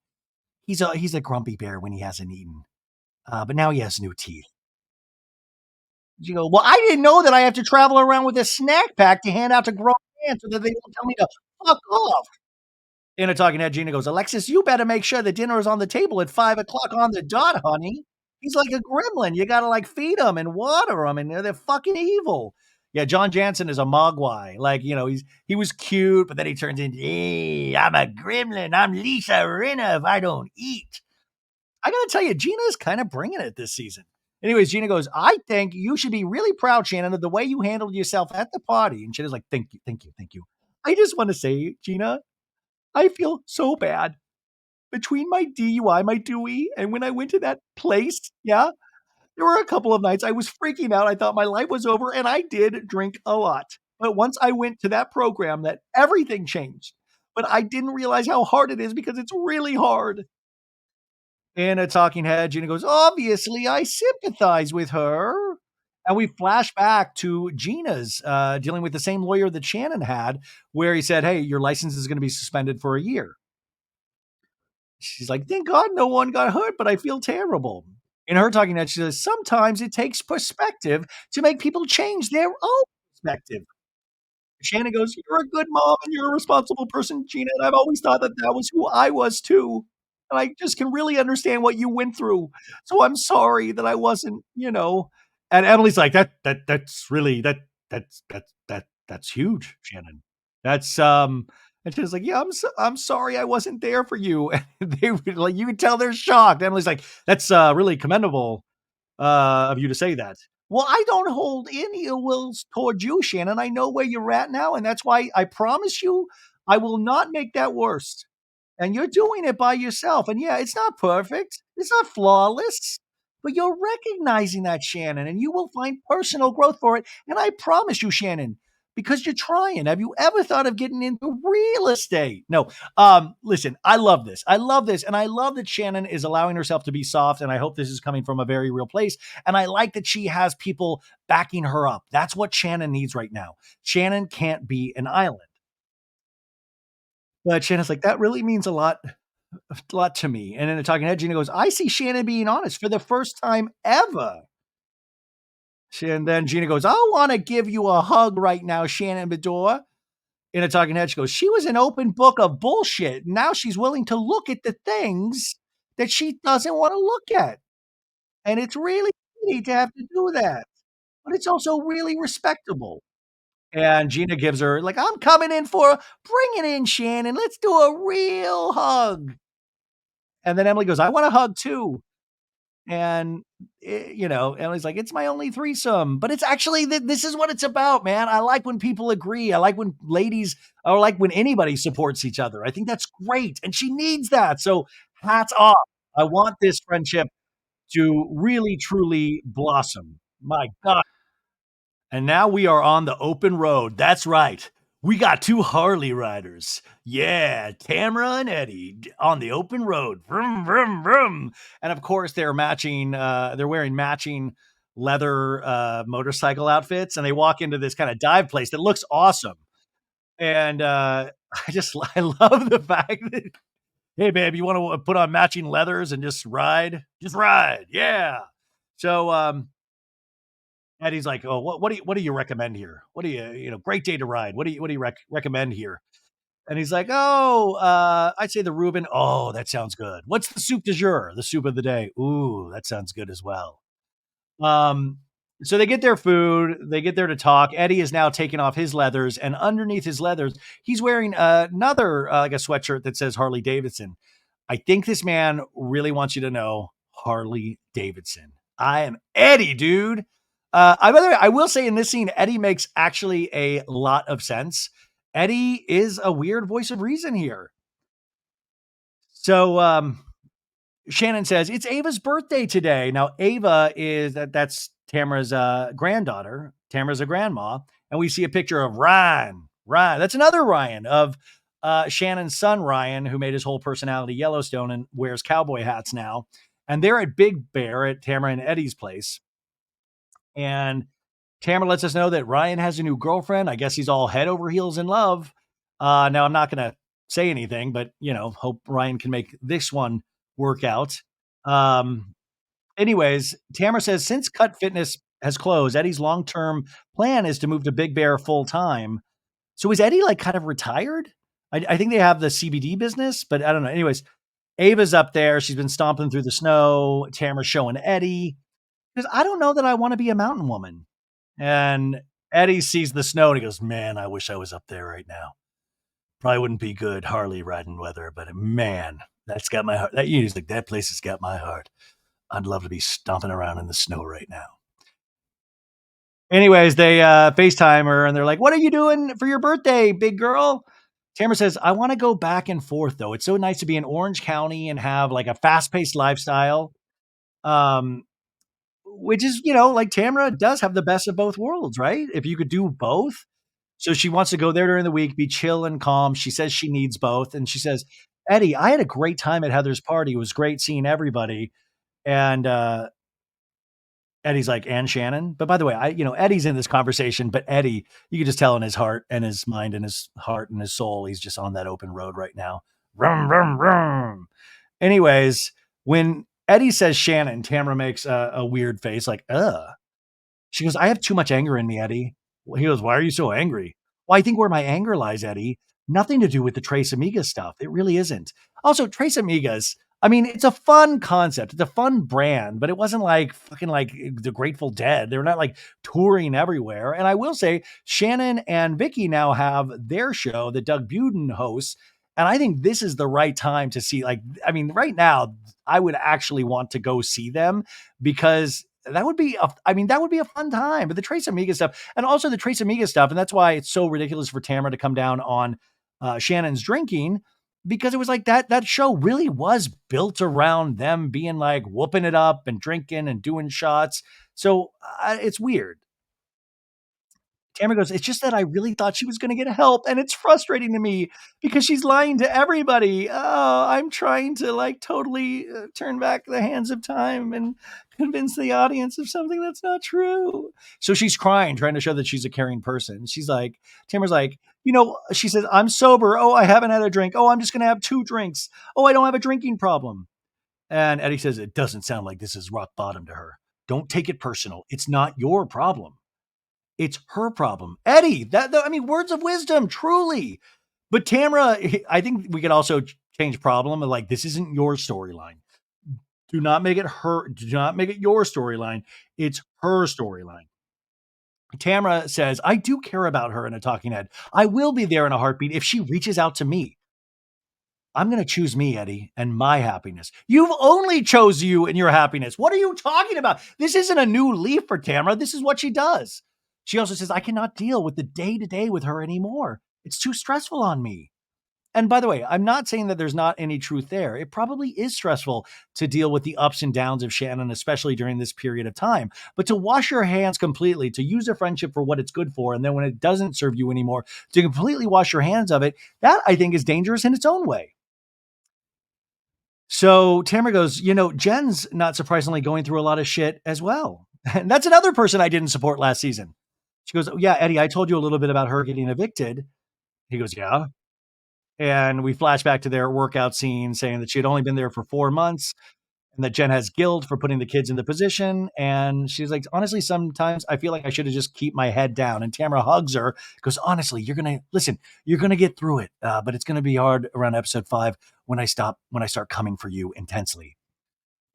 He's a grumpy bear when he hasn't eaten. But now he has new teeth. You go, well, I didn't know that I have to travel around with a snack pack to hand out to grown men so that they don't tell me to fuck off. In a talking head, Gina goes, Alexis, you better make sure the dinner is on the table at 5 o'clock on the dot, honey. He's like a gremlin. You got to like feed him and water him, and they're fucking evil. Yeah, John Jansen is a mogwai. Like, he was cute, but then he turns into, hey, I'm a gremlin. I'm Lisa Rinna if I don't eat. I got to tell you, Gina is kind of bringing it this season. Anyways, Gina goes, I think you should be really proud, Shannon, of the way you handled yourself at the party. And Shannon's like, thank you, thank you, thank you. I just want to say, Gina, I feel so bad between my DUI, my Dewey, and when I went to that place. Yeah, there were a couple of nights I was freaking out. I thought my life was over, and I did drink a lot. But once I went to that program, that everything changed. But I didn't realize how hard it is because it's really hard. In a talking head, Gina goes, obviously, I sympathize with her. And we flash back to Gina's dealing with the same lawyer that Shannon had, where he said, hey, your license is going to be suspended for a year. She's like, thank God no one got hurt, but I feel terrible. In her talking head, she says, sometimes it takes perspective to make people change their own perspective. Shannon goes, you're a good mom and you're a responsible person, Gina. And I've always thought that that was who I was too. And I just can really understand what you went through. So I'm sorry that I wasn't. And Emily's like, that's huge, Shannon. And she's like, yeah, I'm sorry I wasn't there for you. And they were like, you can tell they're shocked. Emily's like, that's really commendable of you to say that. Well, I don't hold any ill wills toward you, Shannon. I know where you're at now, and that's why I promise you I will not make that worse. And you're doing it by yourself. And yeah, it's not perfect, it's not flawless, but you're recognizing that, Shannon, and you will find personal growth for it. And I promise you, Shannon, because you're trying. Have you ever thought of getting into real estate? No. Listen, I love this. I love this. And I love that Shannon is allowing herself to be soft. And I hope this is coming from a very real place. And I like that she has people backing her up. That's what Shannon needs right now. Shannon can't be an island. But Shannon's like, that really means a lot to me. And then the talking head, Gina goes, I see Shannon being honest for the first time ever. And then Gina goes, I want to give you a hug right now, Shannon Bedore. In a talking head, she goes, she was an open book of bullshit. Now she's willing to look at the things that she doesn't want to look at. And it's really easy to have to do that. But it's also really respectable. And Gina gives her, like, I'm coming in bring it in, Shannon. Let's do a real hug. And then Emily goes, I want a hug too. And, Emily's like, it's my only threesome. But it's actually, this is what it's about, man. I like when people agree. I like when ladies, or like when anybody supports each other. I think that's great. And she needs that. So hats off. I want this friendship to really, truly blossom. My God. And now we are on the open road. That's right. We got two Harley riders. Yeah, Tamara and Eddie on the open road. Vroom, vroom, vroom. And of course, they're wearing matching leather motorcycle outfits. And they walk into this kind of dive place that looks awesome. And I love the fact that, hey, babe, you want to put on matching leathers and just ride? Just ride. Yeah. So, and he's like, "Oh, what do you recommend here? What do great day to ride. What do you recommend here?" And he's like, "Oh, I'd say the Reuben. Oh, that sounds good. What's the soup du jour? The soup of the day. Ooh, that sounds good as well." Um, so they get their food, they get there to talk. Eddie is now taking off his leathers, and underneath his leathers, he's wearing another like a sweatshirt that says Harley Davidson. I think this man really wants you to know Harley Davidson. I am Eddie, dude. By the way, I will say in this scene, Eddie makes actually a lot of sense. Eddie is a weird voice of reason here. So Shannon says, "It's Ava's birthday today." Now, Ava is that's Tamara's granddaughter. Tamara's a grandma. And we see a picture of Ryan. Ryan, that's another Ryan of Shannon's son, Ryan, who made his whole personality Yellowstone and wears cowboy hats now. And they're at Big Bear at Tamara and Eddie's place. And Tamara lets us know that Ryan has a new girlfriend. I guess he's all head over heels in love. Now, I'm not going to say anything, but, hope Ryan can make this one work out. Um, Anyways, Tamara says since Cut Fitness has closed, Eddie's long term plan is to move to Big Bear full time. So is Eddie like kind of retired? I think they have the CBD business, but I don't know. Anyways, Ava's up there. She's been stomping through the snow. Tamara's showing Eddie because I don't know that I want to be a mountain woman. And Eddie sees the snow and he goes, "Man, I wish I was up there right now. Probably wouldn't be good Harley riding weather, but man, that's got my heart." He's like, "That place has got my heart. I'd love to be stomping around in the snow right now." Anyways, they FaceTime her and they're like, "What are you doing for your birthday, big girl?" Tamara says, "I want to go back and forth though. It's so nice to be in Orange County and have like a fast-paced lifestyle." Um, which is, like Tamara does have the best of both worlds, right? If you could do both. So she wants to go there during the week, be chill and calm. She says she needs both. And she says, "Eddie, I had a great time at Heather's party. It was great seeing everybody." And Eddie's like, "And Shannon." But by the way, Eddie's in this conversation, but Eddie, you can just tell in his heart and his mind and his heart and his soul, he's just on that open road right now. Rum, rum, rum. Anyways, when Eddie says Shannon, Tamara makes a weird face like, ugh. She goes, "I have too much anger in me, Eddie." Well, he goes, "Why are you so angry?" "Well, I think where my anger lies, Eddie, nothing to do with the Trace Amigas stuff. It really isn't. Also, Trace Amigas, I mean, it's a fun concept. It's a fun brand, but it wasn't like fucking like the Grateful Dead. They're not like touring everywhere." And I will say, Shannon and Vicky now have their show that Doug Buden hosts. And I think this is the right time to see, like, I mean, right now, I would actually want to go see them because that would be a fun time. But the Trace Amiga stuff, and also the Trace Amiga stuff, and that's why it's so ridiculous for Tamara to come down on Shannon's drinking, because it was like that show really was built around them being like whooping it up and drinking and doing shots. So it's weird. Tamara goes, "It's just that I really thought she was going to get help, and it's frustrating to me because she's lying to everybody. Oh, I'm trying to like totally turn back the hands of time and convince the audience of something that's not true." So she's crying, trying to show that she's a caring person. She's like, Tamara's like, she says, "I'm sober. Oh, I haven't had a drink. Oh, I'm just going to have two drinks. Oh, I don't have a drinking problem." And Eddie says, "It doesn't sound like this is rock bottom to her. Don't take it personal. It's not your problem. It's her problem." Eddie, I mean, words of wisdom, truly. But Tamara, I think we could also change problem and like, this isn't your storyline. Do not make it your storyline. It's her storyline. Tamara says, "I do care about her in a talking head. I will be there in a heartbeat if she reaches out to me. I'm going to choose me, Eddie, and my happiness." You've only chose you and your happiness. What are you talking about? This isn't a new leaf for Tamara. This is what she does. She also says, "I cannot deal with the day to day with her anymore. It's too stressful on me." And by the way, I'm not saying that there's not any truth there. It probably is stressful to deal with the ups and downs of Shannon, especially during this period of time. But to wash your hands completely, to use a friendship for what it's good for, and then when it doesn't serve you anymore, to completely wash your hands of it, that I think is dangerous in its own way. So Tamara goes, "Jen's not surprisingly going through a lot of shit as well." And that's another person I didn't support last season. She goes, "Oh, yeah, Eddie, I told you a little bit about her getting evicted." He goes, "Yeah." And we flash back to their workout scene saying that she had only been there for 4 months and that Jen has guilt for putting the kids in the position. And she's like, "Honestly, sometimes I feel like I should have just keep my head down." And Tamara hugs her, goes, "Honestly, you're going to get through it. But it's going to be hard around episode 5 when I start coming for you intensely."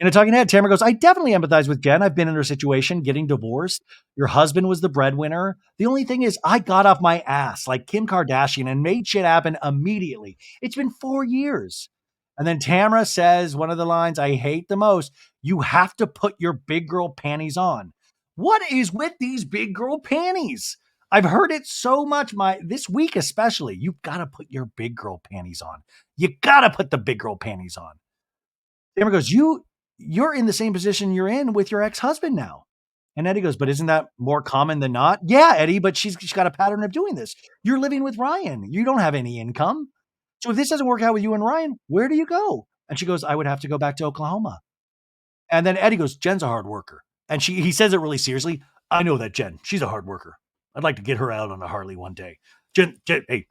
In a talking head, Tamara goes, "I definitely empathize with Jen. I've been in her situation, getting divorced. Your husband was the breadwinner. The only thing is, I got off my ass like Kim Kardashian and made shit happen immediately. It's been 4 years." And then Tamara says one of the lines I hate the most: "You have to put your big girl panties on." What is with these big girl panties? I've heard it so much this week, especially. You've got to put your big girl panties on. You got to put the big girl panties on. Tamara goes, you're in the same position you're in with your ex-husband now. And Eddie goes, but isn't that more common than not? Yeah, Eddie, but she's got a pattern of doing this. You're living with Ryan. You don't have any income. So if this doesn't work out with you and Ryan, where do you go? And she goes, I would have to go back to Oklahoma. And then Eddie goes, Jen's a hard worker. And he says it really seriously. I know that Jen, she's a hard worker. I'd like to get her out on a Harley one day. Jen's a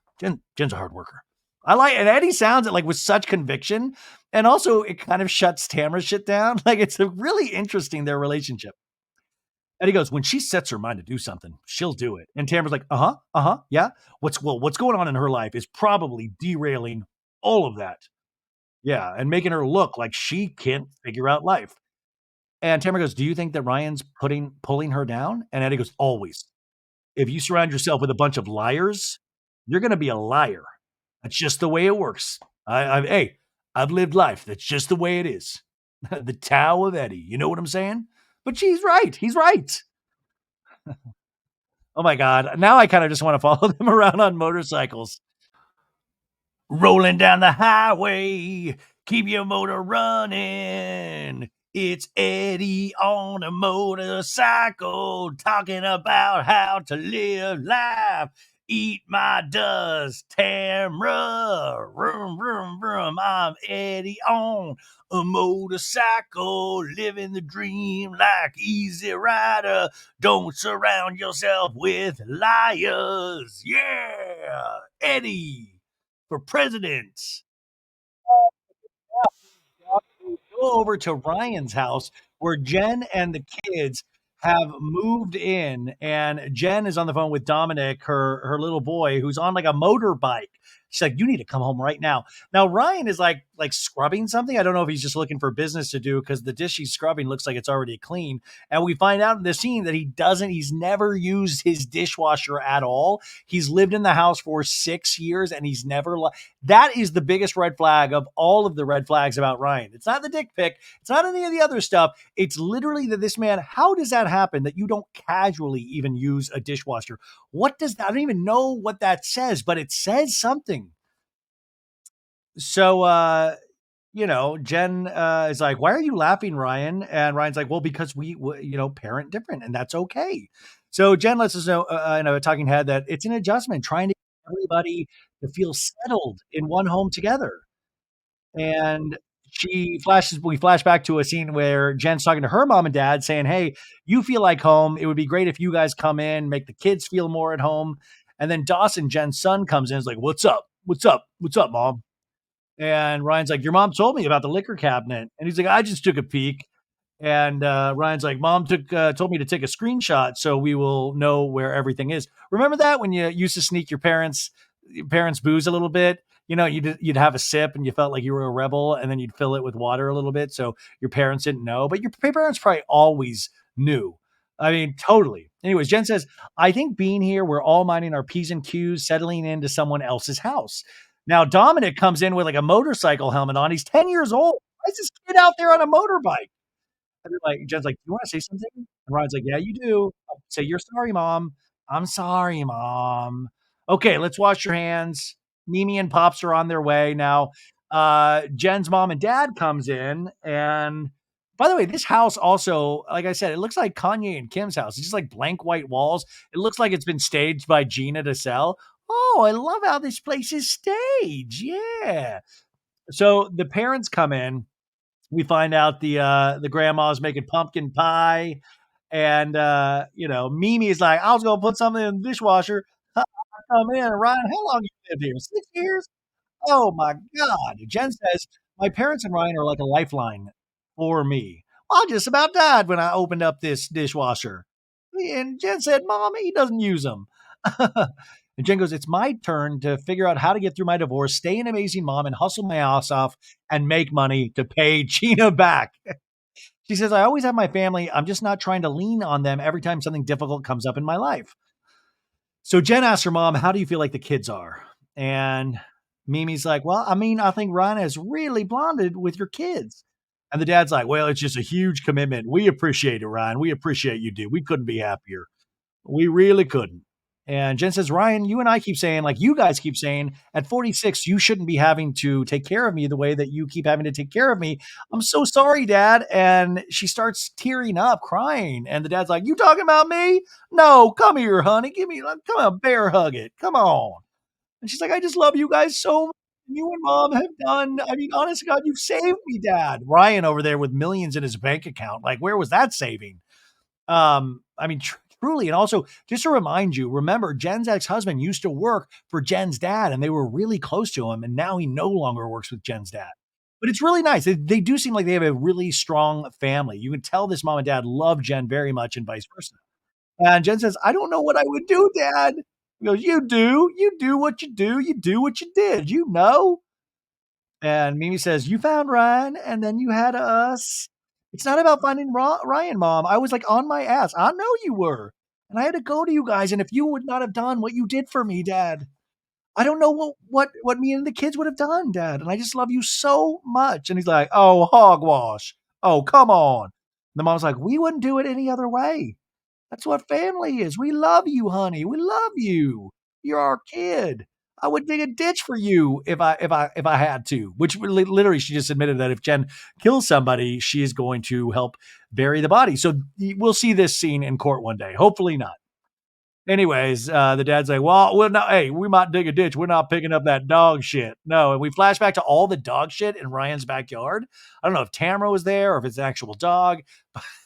hard worker. I like, and Eddie sounds it like with such conviction. And also it kind of shuts Tamara's shit down. Like it's a really interesting, their relationship. Eddie goes, when she sets her mind to do something, she'll do it. And Tamara's like, yeah. What's going on in her life is probably derailing all of that. Yeah. And making her look like she can't figure out life. And Tamara goes, "Do you think that Ryan's pulling her down?" And Eddie goes, "Always. If you surround yourself with a bunch of liars, you're gonna be a liar. That's just the way it works. Hey, I've lived life. That's just the way it is. The Tao of Eddie. You know what I'm saying?" But she's right. He's right. Oh my god. Now I kind of just want to follow them around on motorcycles. Rolling down the highway, keep your motor running. It's Eddie on a motorcycle talking about how to live life. Eat my dust, Tamra. Vroom, vroom, vroom. I'm Eddie on a motorcycle, living the dream like Easy Rider. Don't surround yourself with liars. Yeah, Eddie for president. Go over to Ryan's house where Jen and the kids have moved in, and Jen is on the phone with Dominic, her little boy, who's on like a motorbike. She's like, "You need to come home right now." Now Ryan is like scrubbing something. I don't know if he's just looking for business to do because the dish he's scrubbing looks like it's already clean. And we find out in the scene that he's never used his dishwasher at all. He's lived in the house for 6 years and he's never that is the biggest red flag of all of the red flags about Ryan. It's not the dick pic. It's not any of the other stuff. It's literally that this man, how does that happen that you don't casually even use a dishwasher? What does that? I don't even know what that says, but it says something. So, Jen is like, why are you laughing, Ryan? And Ryan's like, well, because we parent different and that's okay. So Jen lets us know, in a talking head that it's an adjustment trying to get everybody to feel settled in one home together. And we flash back to a scene where Jen's talking to her mom and dad saying, hey, you feel like home. It would be great if you guys come in, make the kids feel more at home. And then Dawson, Jen's son, comes in and is like, what's up? What's up? What's up, mom? And Ryan's like, your mom told me about the liquor cabinet. And he's like, I just took a peek. And Ryan's like, mom told me to take a screenshot so we will know where everything is. Remember that when you used to sneak your parents booze a little bit? You'd have a sip and you felt like you were a rebel, and then you'd fill it with water a little bit so your parents didn't know, but your parents probably always knew. I mean, totally. Anyways, Jen says, I think being here, we're all minding our P's and Q's, settling into someone else's house. Now, Dominic comes in with like a motorcycle helmet on. He's 10 years old. Why is this kid out there on a motorbike? And they're like, Jen's like, "You wanna say something?" And Ryan's like, "Yeah, you do. Say you're sorry, mom. I'm sorry, mom. Okay, let's wash your hands." Mimi and Pops are on their way now. Jen's mom and dad comes in, and by the way, this house also, like I said, it looks like Kanye and Kim's house. It's just like blank white walls. It looks like it's been staged by Gina to sell. Oh, I love how this place is staged. Yeah. So the parents come in, we find out the grandma's making pumpkin pie, and Mimi's like, I was gonna put something in the dishwasher. I come in, Ryan, how long you lived here? 6 years? Oh my god. Jen says, my parents and Ryan are like a lifeline for me. I just about died when I opened up this dishwasher. And Jen said, Mom, he doesn't use them. And Jen goes, it's my turn to figure out how to get through my divorce, stay an amazing mom, and hustle my ass off and make money to pay Gina back. She says, I always have my family. I'm just not trying to lean on them every time something difficult comes up in my life. So Jen asks her mom, how do you feel like the kids are? And Mimi's like, well, I mean, I think Ryan has really bonded with your kids. And the dad's like, well, it's just a huge commitment. We appreciate it, Ryan. We appreciate you, dude. We couldn't be happier. We really couldn't. And Jen says, Ryan, you and I keep saying, like you guys keep saying, at 46, you shouldn't be having to take care of me the way that you keep having to take care of me. I'm so sorry, Dad. And she starts tearing up, crying. And the dad's like, you talking about me? No, come here, honey. Give me, come on, bear hug it. Come on. And she's like, I just love you guys so much. You and mom have done, I mean, honest to God, you've saved me, Dad. Ryan over there with millions in his bank account. Like, where was that saving? I mean, truly, and also just to remind you, remember Jen's ex-husband used to work for Jen's dad, and they were really close to him, and now he no longer works with Jen's dad. But it's really nice. They do seem like they have a really strong family. You can tell this mom and dad love Jen very much, and vice versa. And Jen says, "I don't know what I would do, Dad." He goes, "You do. You do what you do. You do what you did. You know." And Mimi says, "You found Ryan, and then you had us. It's not about finding Ryan, Mom. I was, like, on my ass. I know you were, and I had to go to you guys, and if you would not have done what you did for me, Dad, I don't know what me and the kids would have done, Dad, and I just love you so much." And he's like, "Oh, hogwash. Oh, come on." The mom's like, "We wouldn't do it any other way. That's what family is. We love you, honey. We love you. You're our kid. I would dig a ditch for you if I had to." Which literally, she just admitted that if Jen kills somebody, she is going to help bury the body. So we'll see this scene in court one day. Hopefully not. Anyways, the dad's like, "Well, we're not. Hey, we might dig a ditch. We're not picking up that dog shit." No, and we flash back to all the dog shit in Ryan's backyard. I don't know if Tamara was there or if it's an actual dog,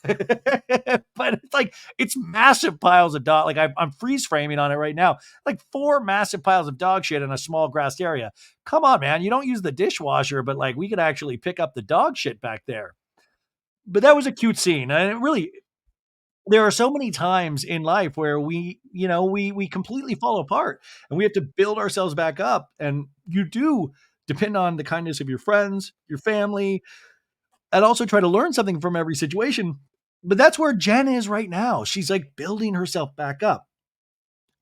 but it's like it's massive piles of dog. Like I'm freeze framing on it right now. Like four massive piles of dog shit in a small grassed area. Come on, man. You don't use the dishwasher, but like we could actually pick up the dog shit back there. But that was a cute scene, and it really there are so many times in life where we completely fall apart and we have to build ourselves back up, and you do depend on the kindness of your friends, your family, and also try to learn something from every situation. But that's where Jen is right now. She's like building herself back up.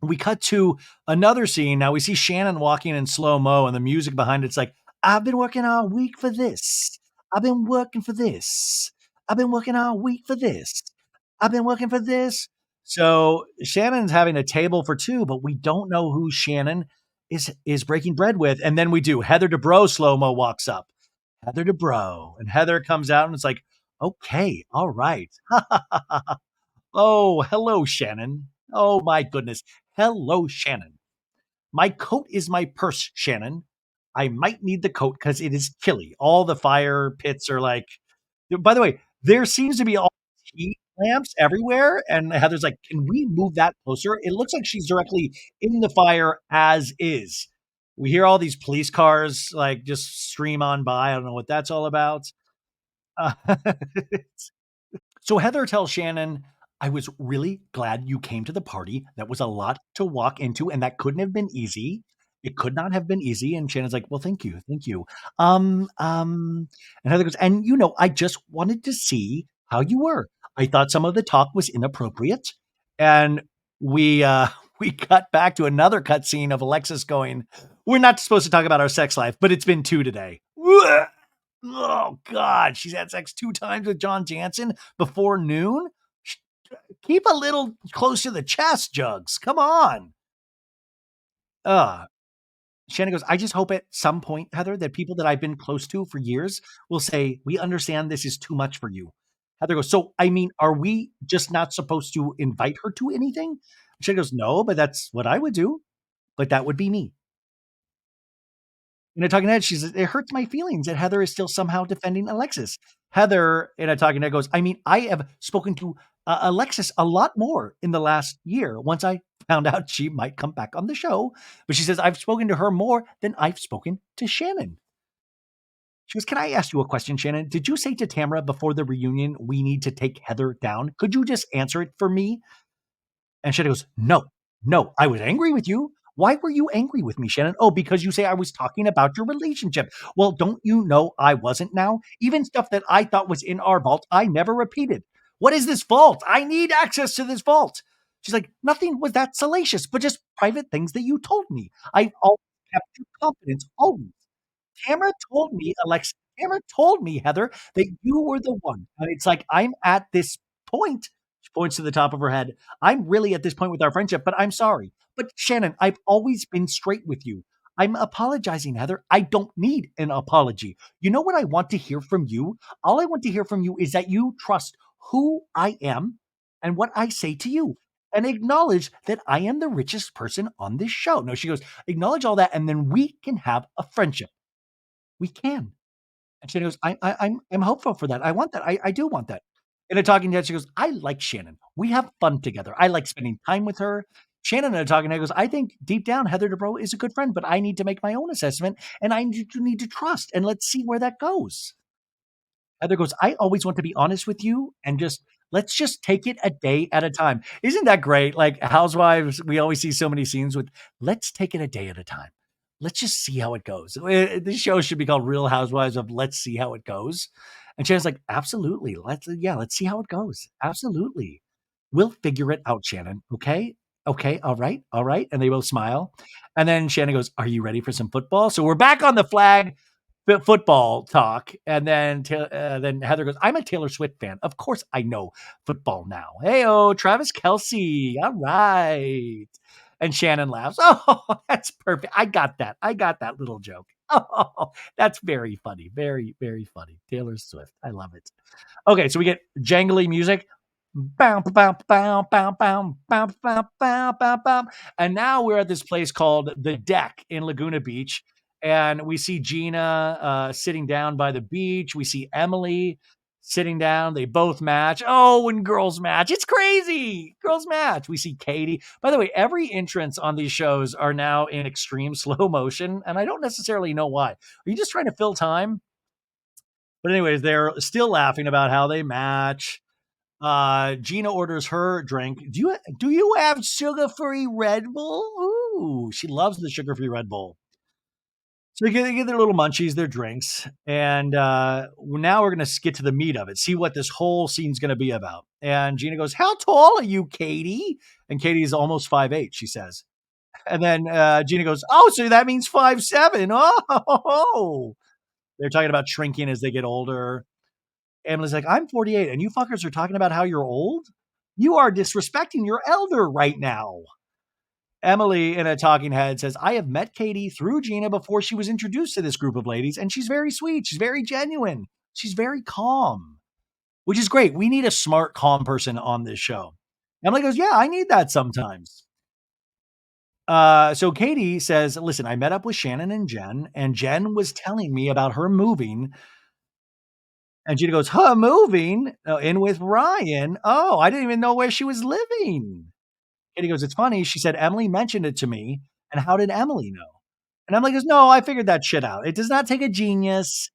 We cut to another scene. Now we see Shannon walking in slow mo, and the music behind it's like, I've been working all week for this. I've been working for this. I've been working all week for this. I've been working for this. So Shannon's having a table for two, but we don't know who Shannon is breaking bread with. And then we do. Heather Dubrow slow mo walks up. Heather Dubrow. And Heather comes out and it's like, okay, all right. Oh, hello, Shannon. Oh my goodness. Hello, Shannon. My coat is my purse, Shannon. I might need the coat because it is chilly. All the fire pits are like, by the way, there seems to be all heat lamps everywhere. And Heather's like, can we move that closer? It looks like she's directly in the fire as is. We hear all these police cars like just stream on by. I don't know what that's all about. Uh, So Heather tells Shannon, I was really glad you came to the party. That was a lot to walk into, and that couldn't have been easy. It could not have been easy. And Shannon's like, well, thank you. Thank you. And Heather goes, and I just wanted to see how you were. I thought some of the talk was inappropriate. And we we cut back to another cut scene of Alexis going, we're not supposed to talk about our sex life, but it's been two today. Oh God, she's had sex two times with John Jansen before noon. Keep a little close to the chest, Jugs. Come on. Uh, Shannon goes, I just hope at some point, Heather, that people that I've been close to for years will say, we understand this is too much for you. Heather goes, so, I mean, are we just not supposed to invite her to anything? Shannon goes, no, but that's what I would do. But that would be me. In a talking head, she says, it hurts my feelings that Heather is still somehow defending Alexis. Heather, in a talking head, goes, I mean, I have spoken to Alexis a lot more in the last year once I found out she might come back on the show. But she says, I've spoken to her more than I've spoken to Shannon. She goes, can I ask you a question, Shannon? Did you say to Tamara before the reunion, we need to take Heather down? Could you just answer it for me? And Shannon goes, no, no, I was angry with you. Why were you angry with me, Shannon? Oh, because you say I was talking about your relationship. Well, don't you know I wasn't now? Even stuff that I thought was in our vault, I never repeated. What is this vault? I need access to this vault. She's like, nothing was that salacious, but just private things that you told me. I always kept your confidence, always. Tamara told me, Alexa, Tamara told me, Heather, that you were the one. And it's like, I'm at this point. points to the top of her head. I'm really at this point with our friendship, but I'm sorry. But Shannon, I've always been straight with you. I'm apologizing, Heather. I don't need an apology. You know what I want to hear from you? All I want to hear from you is that you trust who I am and what I say to you and acknowledge that I am the richest person on this show. No, she goes, acknowledge all that, and then we can have a friendship. We can. And Shannon goes, I'm hopeful for that. I want that. I do want that. In a talking head, she goes, I like Shannon. We have fun together. I like spending time with her. Shannon in a talking head goes, I think deep down Heather Dubrow is a good friend, but I need to make my own assessment and I need to trust and let's see where that goes. Heather goes, I always want to be honest with you and just let's just take it a day at a time. Isn't that great? Like Housewives, we always see so many scenes with let's take it a day at a time. Let's just see how it goes. This show should be called Real Housewives of Let's See How It Goes. And Shannon's like, absolutely. Let's see how it goes. Absolutely. We'll figure it out, Shannon. Okay. Okay. All right. All right. And they both smile. And then Shannon goes, are you ready for some football? So we're back on the flag football talk, and then Heather goes, "I'm a Taylor Swift fan. Of course, I know football now. Hey, oh, Travis Kelsey. All right." And Shannon laughs. Oh, that's perfect. I got that. I got that little joke. Oh, that's very funny. Very, very funny. Taylor Swift. I love it. Okay, so we get jangly music. Bow, bow, bow, bow, bow, bow, bow, bow, bow, bow. And now we're at this place called The Deck in Laguna Beach. And we see Gina sitting down by the beach. We see Emily sitting down. They both match. Oh, when girls match, it's crazy. Girls match. We see Katie. By the way, every entrance on these shows are now in extreme slow motion. And I don't necessarily know why. Are you just trying to fill time? But anyways, they're still laughing about how they match. Gina orders her drink. Do you have sugar-free Red Bull? Ooh, she loves the sugar-free Red Bull. So they get their little munchies, their drinks, and now we're gonna get to the meat of it. See what this whole scene's gonna be about. And Gina goes, "How tall are you, Katie?" And Katie's almost 5'8", she says. And then Gina goes, "Oh, so that means 5'7". Oh, they're talking about shrinking as they get older. Emily's like, I'm 48, and you fuckers are talking about how you're old? You are disrespecting your elder right now. Emily, in a talking head, says, I have met Katie through Gina before she was introduced to this group of ladies, and she's very sweet. She's very genuine. She's very calm, which is great. We need a smart, calm person on this show. Emily goes, yeah, I need that sometimes. So Katie says, listen, I met up with Shannon and Jen, and Jen was telling me about her moving. And Gina goes, "Huh, moving? Oh, in with Ryan? Oh, I didn't even know where she was living." And he goes, "It's funny. She said Emily mentioned it to me. And how did Emily know?" And Emily goes, "No, I figured that shit out. It does not take a genius."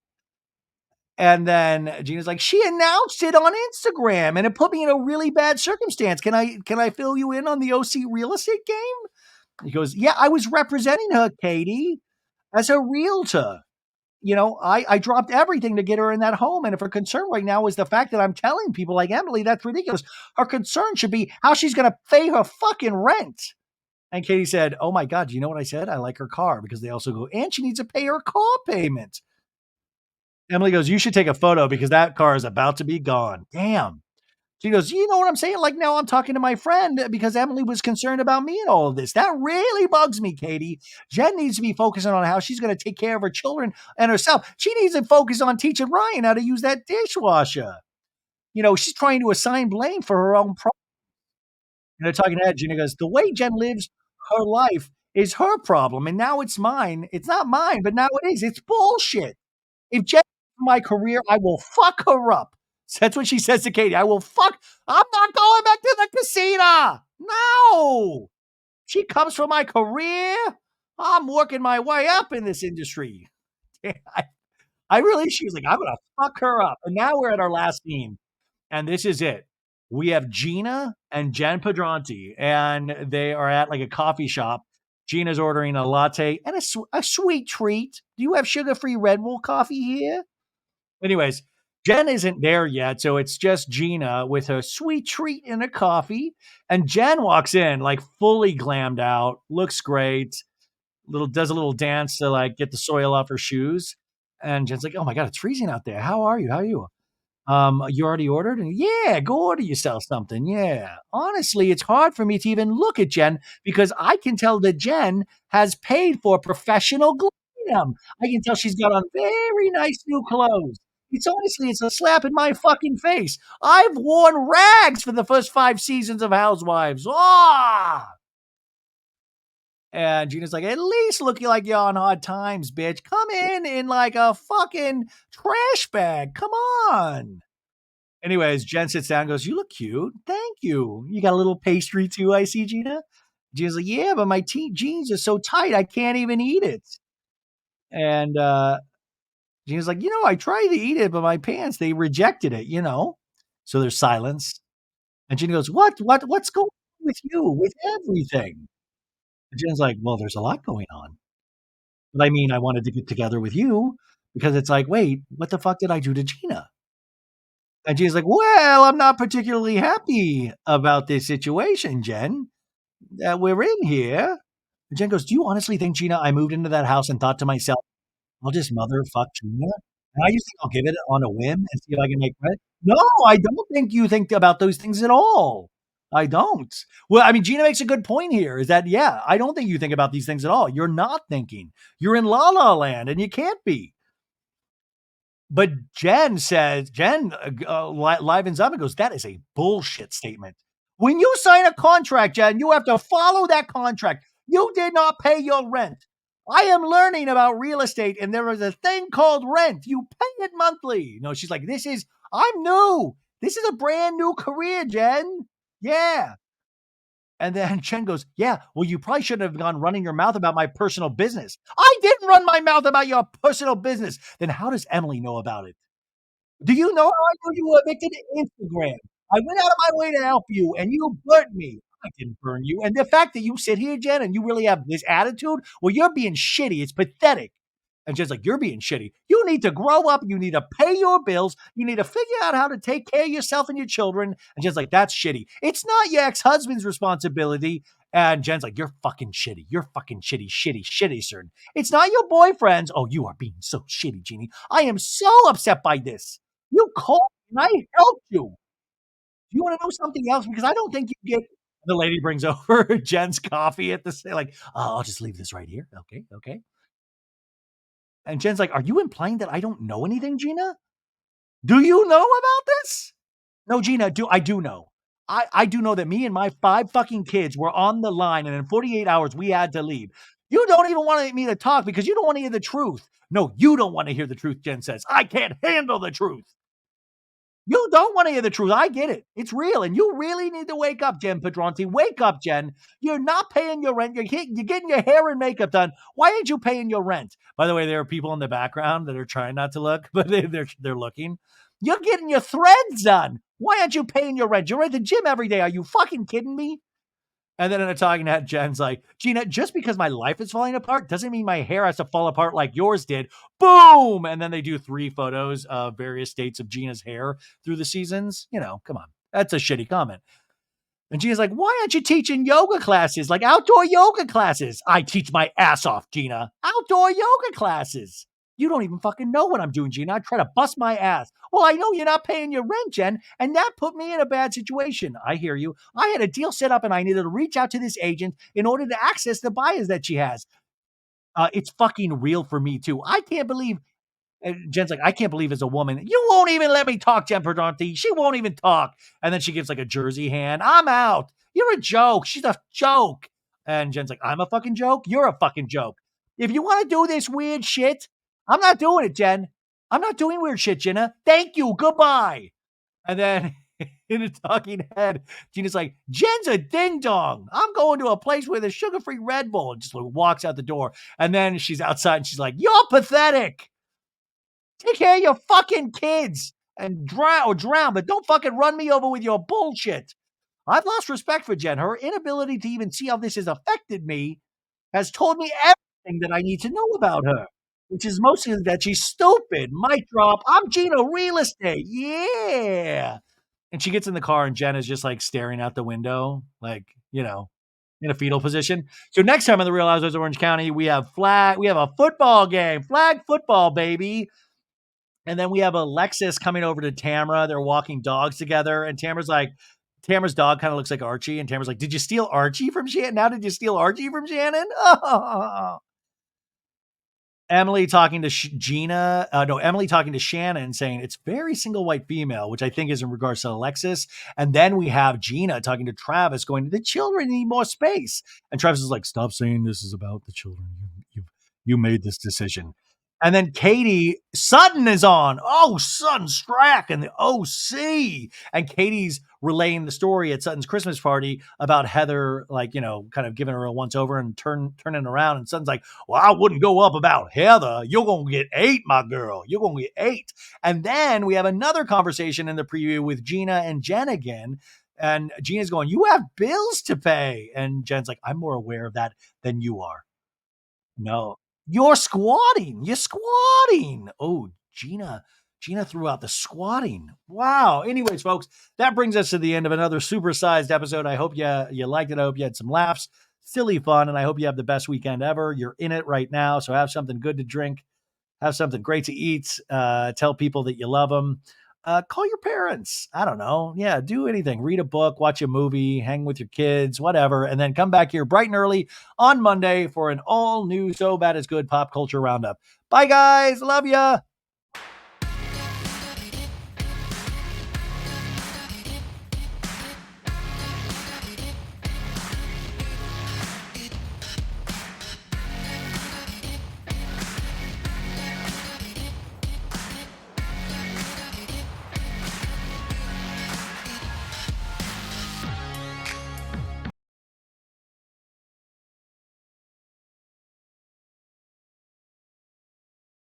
And then Gina's like, "She announced it on Instagram and it put me in a really bad circumstance. Can I fill you in on the OC real estate game?" He goes, "Yeah, I was representing her, Katie, as a realtor. I dropped everything to get her in that home. And if her concern right now is the fact that I'm telling people like Emily, that's ridiculous. Her concern should be how she's going to pay her fucking rent." And Katie said, "Oh my God, you know what I said? I like her car," because they also go, and she needs to pay her car payment. Emily goes, "You should take a photo because that car is about to be gone." Damn. She goes, "You know what I'm saying? Like now I'm talking to my friend because Emily was concerned about me and all of this. That really bugs me, Katie. Jen needs to be focusing on how she's going to take care of her children and herself. She needs to focus on teaching Ryan how to use that dishwasher. She's trying to assign blame for her own problem." And they're talking to Ed. Gina goes, "The way Jen lives her life is her problem. And now it's mine. It's not mine, but now it is. It's bullshit. If Jen my career, I will fuck her up." So that's what she says to Katie. I'm not going back to the casino. No. She comes from my career. I'm working my way up in this industry. She was like, I'm going to fuck her up. And now we're at our last scene. And this is it. We have Gina and Jen Pedranti, and they are at like a coffee shop. Gina's ordering a latte and a sweet treat. Do you have sugar-free Red Bull coffee here? Anyways, Jen isn't there yet, so it's just Gina with her sweet treat and a coffee. And Jen walks in like fully glammed out, looks great, does a little dance to like get the soil off her shoes. And Jen's like, "Oh my God, it's freezing out there. How are you? How are you?" You already ordered? And yeah, go order yourself something. Yeah. Honestly, it's hard for me to even look at Jen because I can tell that Jen has paid for professional glam. I can tell she's got on very nice new clothes. It's honestly, it's a slap in my fucking face. I've worn rags for the first 5 seasons of Housewives. Ah! And Gina's like, at least look like you're on hard times, bitch. Come in like a fucking trash bag. Come on. Anyways, Jen sits down and goes, "You look cute. Thank you. You got a little pastry too, I see, Gina." Gina's like, "Yeah, but my jeans are so tight, I can't even eat it." And Gina's like, I tried to eat it, but my pants, they rejected it. So there's silence. And Gina goes, what's going on with you, with everything? And Gina's like, well, there's a lot going on. But I mean, I wanted to get together with you because it's like, wait, what the fuck did I do to Gina? And Gina's like, well, I'm not particularly happy about this situation, Jen, that we're in here. And Jen goes, do you honestly think, Gina, I moved into that house and thought to myself, I'll just motherfuck Gina? And I just think I'll give it on a whim and see if I can make credit. No, I don't think you think about those things at all. I don't. Well, I mean, Gina makes a good point here is that, yeah, I don't think you think about these things at all. You're not thinking. You're in la la land and you can't be. But Jen livens up and goes, that is a bullshit statement. When you sign a contract, Jen, you have to follow that contract. You did not pay your rent. I am learning about real estate, and there is a thing called rent. You pay it monthly. No, she's like, I'm new. This is a brand new career, Jen. Yeah. And then Jen goes, yeah, well, you probably shouldn't have gone running your mouth about my personal business. I didn't run my mouth about your personal business. Then how does Emily know about it? Do you know how I knew you were addicted to Instagram? I went out of my way to help you, and you burnt me. I didn't burn you. And the fact that you sit here, Jen, and you really have this attitude, well, you're being shitty. It's pathetic. And Jen's like, you're being shitty. You need to grow up. You need to pay your bills. You need to figure out how to take care of yourself and your children. And Jen's like, that's shitty. It's not your ex-husband's responsibility. And Jen's like, you're fucking shitty. You're fucking shitty, shitty, shitty, sir. It's not your boyfriend's. Oh, you are being so shitty, Jeannie. I am so upset by this. You called and I helped you. Do you want to know something else? Because I don't think you get. The lady brings over Jen's coffee at the like, oh, I'll just leave this right here. Okay, okay. And Jen's like, are you implying that I don't know anything, Gina? Do you know about this? No, Gina, I do know. I do know that me and my 5 fucking kids were on the line, and in 48 hours we had to leave. You don't even want me to talk because you don't want to hear the truth. No, you don't want to hear the truth, Jen says. I can't handle the truth. You don't want to hear the truth. I get it. It's real. And you really need to wake up, Jen Pedranti. Wake up, Jen. You're not paying your rent. You're getting your hair and makeup done. Why aren't you paying your rent? By the way, there are people in the background that are trying not to look, but they're looking. You're getting your threads done. Why aren't you paying your rent? You're at the gym every day. Are you fucking kidding me? And then in a talking head, Jen's like, Gina, just because my life is falling apart doesn't mean my hair has to fall apart like yours did. Boom! And then they do 3 photos of various states of Gina's hair through the seasons. Come on. That's a shitty comment. And Gina's like, why aren't you teaching yoga classes, like outdoor yoga classes? I teach my ass off, Gina. Outdoor yoga classes. You don't even fucking know what I'm doing, Gina. I try to bust my ass. Well, I know you're not paying your rent, Jen, and that put me in a bad situation. I hear you. I had a deal set up and I needed to reach out to this agent in order to access the buyers that she has. It's fucking real for me, too. I can't believe. And Jen's like, I can't believe as a woman, you won't even let me talk, Jen Pedranti. She won't even talk. And then she gives like a Jersey hand. I'm out. You're a joke. She's a joke. And Jen's like, I'm a fucking joke. You're a fucking joke. If you want to do this weird shit, I'm not doing it, Jen. I'm not doing weird shit, Jenna. Thank you. Goodbye. And then in a talking head, Gina's like, Jen's a ding dong. I'm going to a place with a sugar-free Red Bull. And just like walks out the door. And then she's outside and she's like, you're pathetic. Take care of your fucking kids and drown, but don't fucking run me over with your bullshit. I've lost respect for Jen. Her inability to even see how this has affected me has told me everything that I need to know about her, which is mostly that she's stupid. Mic drop. I'm Gina Real Estate. Yeah. And she gets in the car and Jen is just like staring out the window, like, in a fetal position. So next time on the Real Housewives of Orange County, we have a football game, flag football, baby. And then we have Alexis coming over to Tamara. They're walking dogs together, and Tamara's dog kind of looks like Archie, and Tamara's like, "Did you steal Archie from Shannon? Now did you steal Archie from Shannon?" Emily talking to Gina, no, Emily talking to Shannon saying it's very single white female, which I think is in regards to Alexis. And then we have Gina talking to Travis going, the children need more space. And Travis is like, stop saying this is about the children. You made this decision. And then Katie Sutton is on. Oh, Sutton Strack and the OC. And Katie's relaying the story at Sutton's Christmas party about Heather, like, kind of giving her a once over and turning around. And Sutton's like, well, I wouldn't go up about Heather. You're going to get 8, my girl. You're going to get 8. And then we have another conversation in the preview with Gina and Jen again. And Gina's going, you have bills to pay. And Jen's like, I'm more aware of that than you are. No, you're squatting. You're squatting. Oh, Gina threw out the squatting. Wow. Anyways, folks, that brings us to the end of another supersized episode. I hope you liked it. I hope you had some laughs, silly fun, and I hope you have the best weekend ever. You're in it right now, so have something good to drink, have something great to eat. Tell people that you love them. Call your parents. I don't know. Yeah, do anything. Read a book, watch a movie, hang with your kids, whatever. And then come back here bright and early on Monday for an all new So Bad It's Good pop culture roundup. Bye, guys. Love ya.